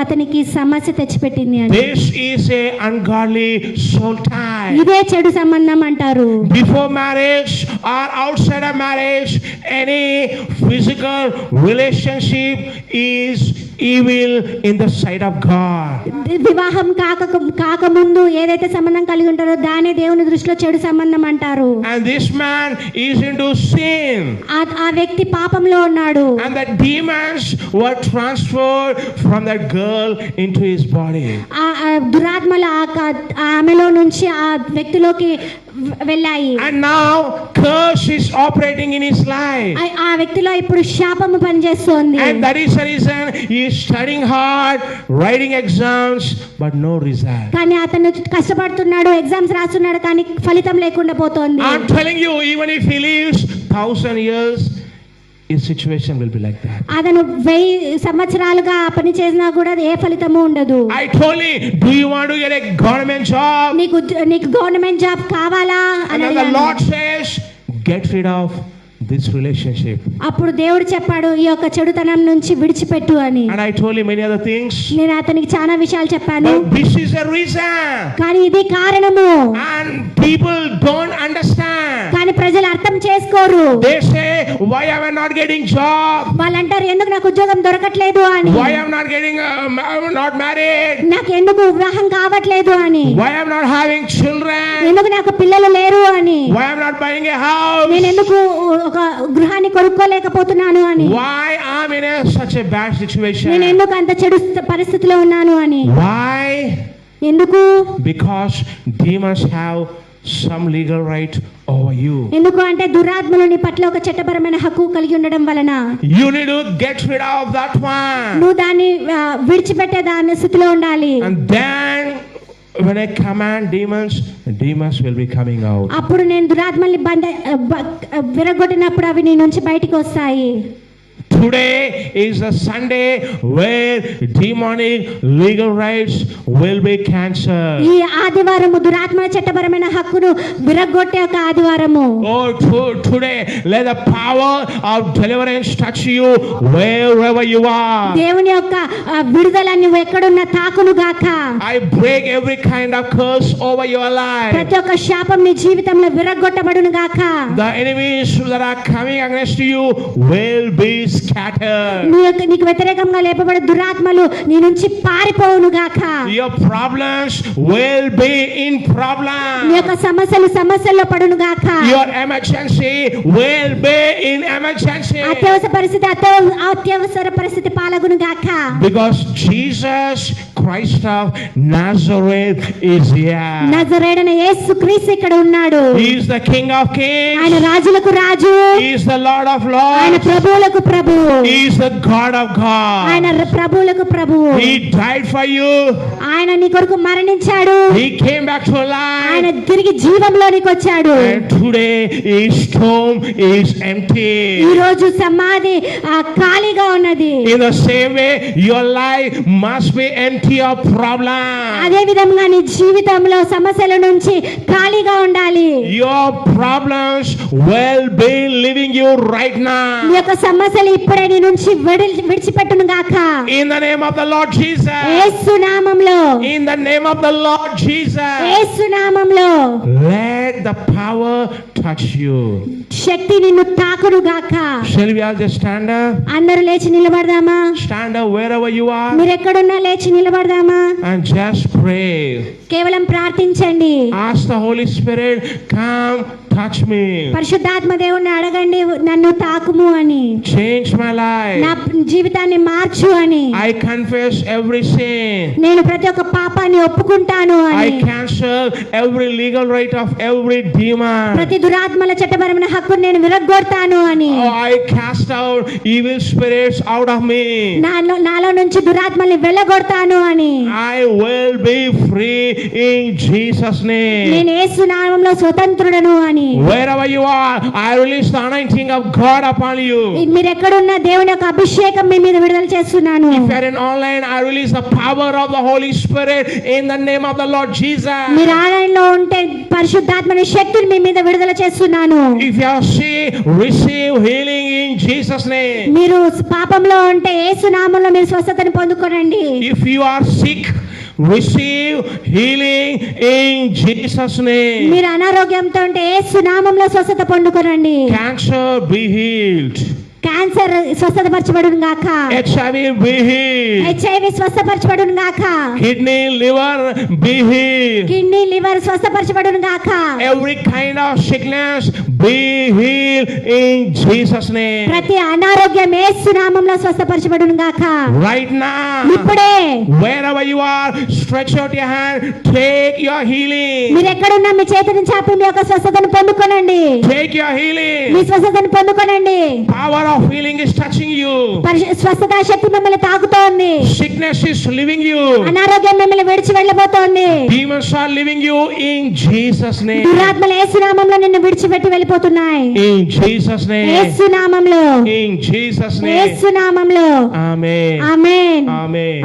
Speaker 2: అతనికి సమస్య తెచ్చిపెట్టింది అని.
Speaker 1: This is a ungodly soul tie.
Speaker 2: ఇదే చెడు సంబంధం అంటారు.
Speaker 1: Before marriage or outside of marriage, any physical relationship is evil in the sight of God.
Speaker 2: వివాహం కాక ముందు ఏదైతే సంబంధం కలిగి ఉంటారో దానే దేవుని దృష్టిలో చెడు సంబంధం అంటారు.
Speaker 1: And this man is into sin.
Speaker 2: ఆ వ్యక్తి పాపంలో ఉన్నాడు.
Speaker 1: And the demons were transferred from that girl into his body.
Speaker 2: దురాత్మలు ఆమెలో నుంచి ఆ వ్యక్తిలోకి వెళ్ళాయి.
Speaker 1: And now curse is operating in his life.
Speaker 2: ఆ వ్యక్తిలో ఇప్పుడు శాపము పనిచేస్తోంది.
Speaker 1: And that is the reason he is studying hard, writing exams, but no result.
Speaker 2: కానీ అతను కష్టపడుతున్నాడు, ఎగ్జామ్స్ రాస్తున్నాడు, కానీ ఫలితం లేకుండా పోతోంది.
Speaker 1: I'm telling you, even if he lives 1,000 years, his situation will be like that.
Speaker 2: అతను 1000 సంవత్సరాలుగా పని చేసినా కూడా ఏ ఫలితము ఉండదు.
Speaker 1: I told him, do you want to get a government job?
Speaker 2: నీకు గవర్నమెంట్ జాబ్ కావాలా
Speaker 1: And
Speaker 2: అని
Speaker 1: then the
Speaker 2: అడిగాను.
Speaker 1: Lord says, get rid of this relationship.
Speaker 2: అప్పుడు దేవుడు చెప్పాడు, ఈ యొక్క చెడుతనం నుంచి విడిచిపెట్టు అని.
Speaker 1: And I told him many other things.
Speaker 2: నేను అతనికి చాలా విషయాలు చెప్పాను.
Speaker 1: But this is the reason.
Speaker 2: కానీ ఇది కారణము.
Speaker 1: And people don't understand.
Speaker 2: కానీ ప్రజలు అర్థం చేసుకోరు.
Speaker 1: They say, why am I not getting job?
Speaker 2: వాళ్ళు అంటారు, ఎందుకు నాకు ఉద్యోగం దొరకట్లేదు అని,
Speaker 1: Why am I not getting, not married?
Speaker 2: నాకు ఎందుకు వివాహం కావట్లేదు అని,
Speaker 1: Why am I not having children?
Speaker 2: ఎందుకు నాకు పిల్లలు లేరు అని,
Speaker 1: Why am I not buying a house?
Speaker 2: నేను ఎందుకు ఒక గృహాన్ని కొనుక్కోలేకపోతున్నాను అని,
Speaker 1: Why I'm in such a bad
Speaker 2: నేను
Speaker 1: situation?
Speaker 2: ఎందుకు అంత చెడు పరిస్థితిలో ఉన్నాను అని.
Speaker 1: Why?
Speaker 2: ఎందుకు?
Speaker 1: Because demons have some legal right over you.
Speaker 2: ఎందుకు అంటే దురాత్మలు నీ పట్ల ఒక చట్టపరమైన హక్కు కలిగి ఉండడం వలన
Speaker 1: You need to get rid of that one.
Speaker 2: నువ్వు దాన్ని విడిచిపెట్టే దాని స్థితిలో ఉండాలి.
Speaker 1: And then when I command demons, demons will be coming out.
Speaker 2: అప్పుడు నేను దురాత్మల్ని విరగొట్టినప్పుడు అవి నీ నుంచి బయటికి వస్తాయి.
Speaker 1: Today is a Sunday where demonic legal rights will be cancelled.
Speaker 2: ఈ ఆదివారము దురాత్మల చట్టపరమైన హక్కును విరగొట్టే ఒక ఆదివారము.
Speaker 1: Oh, today let the power of deliverance touch you wherever you are.
Speaker 2: దేవుని యొక్క విడుదల నువ్వు ఎక్కడున్నా తాకును గాక.
Speaker 1: I break every kind of curse over your life.
Speaker 2: ప్రతి ఒక్క శాపం నీ జీవితంలో విరగొట్టబడును గాక.
Speaker 1: The enemies that are coming against you will be scattered.
Speaker 2: నీకు వ్యతిరేకంగా లేపబడే దురాత్మలు నీ నుంచి పారిపోవును గాక.
Speaker 1: Your problems will be in
Speaker 2: నీ
Speaker 1: problems.
Speaker 2: యొక్క సమస్యల్లో పడును గాక.
Speaker 1: Your emergency will be in emergency.
Speaker 2: అత్యవసర పరిస్థితి పాలగును గాక.
Speaker 1: Because Jesus Christ of Nazareth is here.
Speaker 2: నజరేయుడైన యేసుక్రీస్తు ఇక్కడ ఉన్నాడు.
Speaker 1: He is the King of Kings.
Speaker 2: ఆయన రాజులకు రాజు.
Speaker 1: He is the Lord of
Speaker 2: ఆయన
Speaker 1: Lords.
Speaker 2: ప్రభువులకు ప్రభువు.
Speaker 1: He is the God of God.
Speaker 2: ఆయన ప్రభువులకు ప్రభువు.
Speaker 1: He died for you.
Speaker 2: ఆయన నీ కొరకు మరణించాడు.
Speaker 1: He came back to
Speaker 2: ఆయన
Speaker 1: life.
Speaker 2: తిరిగి జీవంలోనికి వచ్చాడు.
Speaker 1: And today his tomb is empty.
Speaker 2: ఈ రోజు సమాధి ఖాళీగా ఉన్నది.
Speaker 1: In the same way, your life must be empty of problems.
Speaker 2: అదే విధంగా నీ జీవితంలో సమస్యల నుంచి ఖాళీగా ఉండాలి.
Speaker 1: Your problems will be leaving you right
Speaker 2: నీ
Speaker 1: now.
Speaker 2: యొక్క సమస్యలు ఇప్పుడే నీ నుంచి విడిచిపెట్టును గాక.
Speaker 1: In the name of the Lord Jesus.
Speaker 2: Yesu నామములో.
Speaker 1: In the name of the Lord Jesus.
Speaker 2: Yesu నామములో
Speaker 1: Let the power touch you.
Speaker 2: శక్తి నిన్ను తాకును గాక.
Speaker 1: Shall we all just stand up?
Speaker 2: అందరూ లేచి నిలబడదామా?
Speaker 1: Stand up wherever you are
Speaker 2: మీరు ఎక్కడున్నా లేచి నిలబడదామా?
Speaker 1: and just pray.
Speaker 2: కేవలం ప్రార్థించండి.
Speaker 1: Ask the Holy Spirit, come touch me.
Speaker 2: పరిశుద్ధాత్మ దేవుణ్ణి అడగండి, నన్ను తాకుము అని.
Speaker 1: Change my
Speaker 2: నా
Speaker 1: life.
Speaker 2: జీవితాన్ని మార్చు అని.
Speaker 1: I confess every sin.
Speaker 2: నేను ప్రతి ఒక్క పాపాన్ని ఒప్పుకుంటాను
Speaker 1: I
Speaker 2: అని.
Speaker 1: cancel every legal right of every demon.
Speaker 2: ప్రతి దురాత్మల చట్టపరమైన హక్కును నేను విరగ్గొడతాను అని.
Speaker 1: Oh, I cast out evil spirits out of me.
Speaker 2: నాలో నుంచి దురాత్మల్ని వెళ్ళగొడతాను అని.
Speaker 1: I will be free in Jesus' name.
Speaker 2: నేను యేసు నామములో స్వతంత్రుడను అని.
Speaker 1: Wherever you are, I release the anointing of God upon you.
Speaker 2: మీరు ఎక్కడున్నా దేవుని యొక్క అభిషేకం మీ మీద విడుదల చేస్తున్నాను.
Speaker 1: If you are in online, I release the power of the Holy Spirit in the name of the Lord Jesus.
Speaker 2: మీరు online లో ఉంటే పరిశుద్ధాత్మని శక్తిని మీ మీద విడుదల చేస్తున్నాను.
Speaker 1: If you are sick, receive healing in Jesus' name.
Speaker 2: మీరు పాపంలో ఉంటే యేసు నామములో మీరు స్వస్థతను పొందుకోనండి.
Speaker 1: If you are sick, receive healing in Jesus' name.
Speaker 2: మీరు అనారోగ్యంతో ఉంటే యేసు నామములో స్వస్థత పొందుకోనండి.
Speaker 1: Cancer, be healed.
Speaker 2: క్యాన్సర్ స్వస్థపరచబడును గాక.
Speaker 1: HIV, be healed.
Speaker 2: HIV స్వస్థపరచబడును గాక.
Speaker 1: Kidney, liver, be healed.
Speaker 2: Kidney liver స్వస్థపరచబడును గాక.
Speaker 1: Every kind of sickness, be healed in Jesus' name.
Speaker 2: ప్రతి అనారోగ్యం యేసు నామములో స్వస్థపరచబడును గాక.
Speaker 1: Right now,
Speaker 2: ఇప్పుడే
Speaker 1: wherever you are, stretch out your hand, take your healing.
Speaker 2: మీరు ఎక్కడున్నా మీ చేతిని చాపి మీ యొక్క స్వస్థతను పొందుకోనండి.
Speaker 1: Take your
Speaker 2: me
Speaker 1: healing.
Speaker 2: స్వస్థతను పొందుకోనండి.
Speaker 1: Power of healing is touching you.
Speaker 2: స్వస్థత శక్తి మిమ్మల్ని తాకుతోంది.
Speaker 1: Sickness is leaving you.
Speaker 2: అనారోగ్యం మిమ్మల్ని విడిచి వెళ్ళిపోతోంది.
Speaker 1: Demons are leaving you in Jesus' name.
Speaker 2: దురాత్మలు యేసు నామములో నిన్ను విడిచిపెట్టి వెళ్ళిపోతున్నాయి.
Speaker 1: In Jesus' name.
Speaker 2: యేసు నామములో.
Speaker 1: In Jesus' name.
Speaker 2: యేసు నామములో.
Speaker 1: Amen.
Speaker 2: ఆమేన్.
Speaker 1: Amen.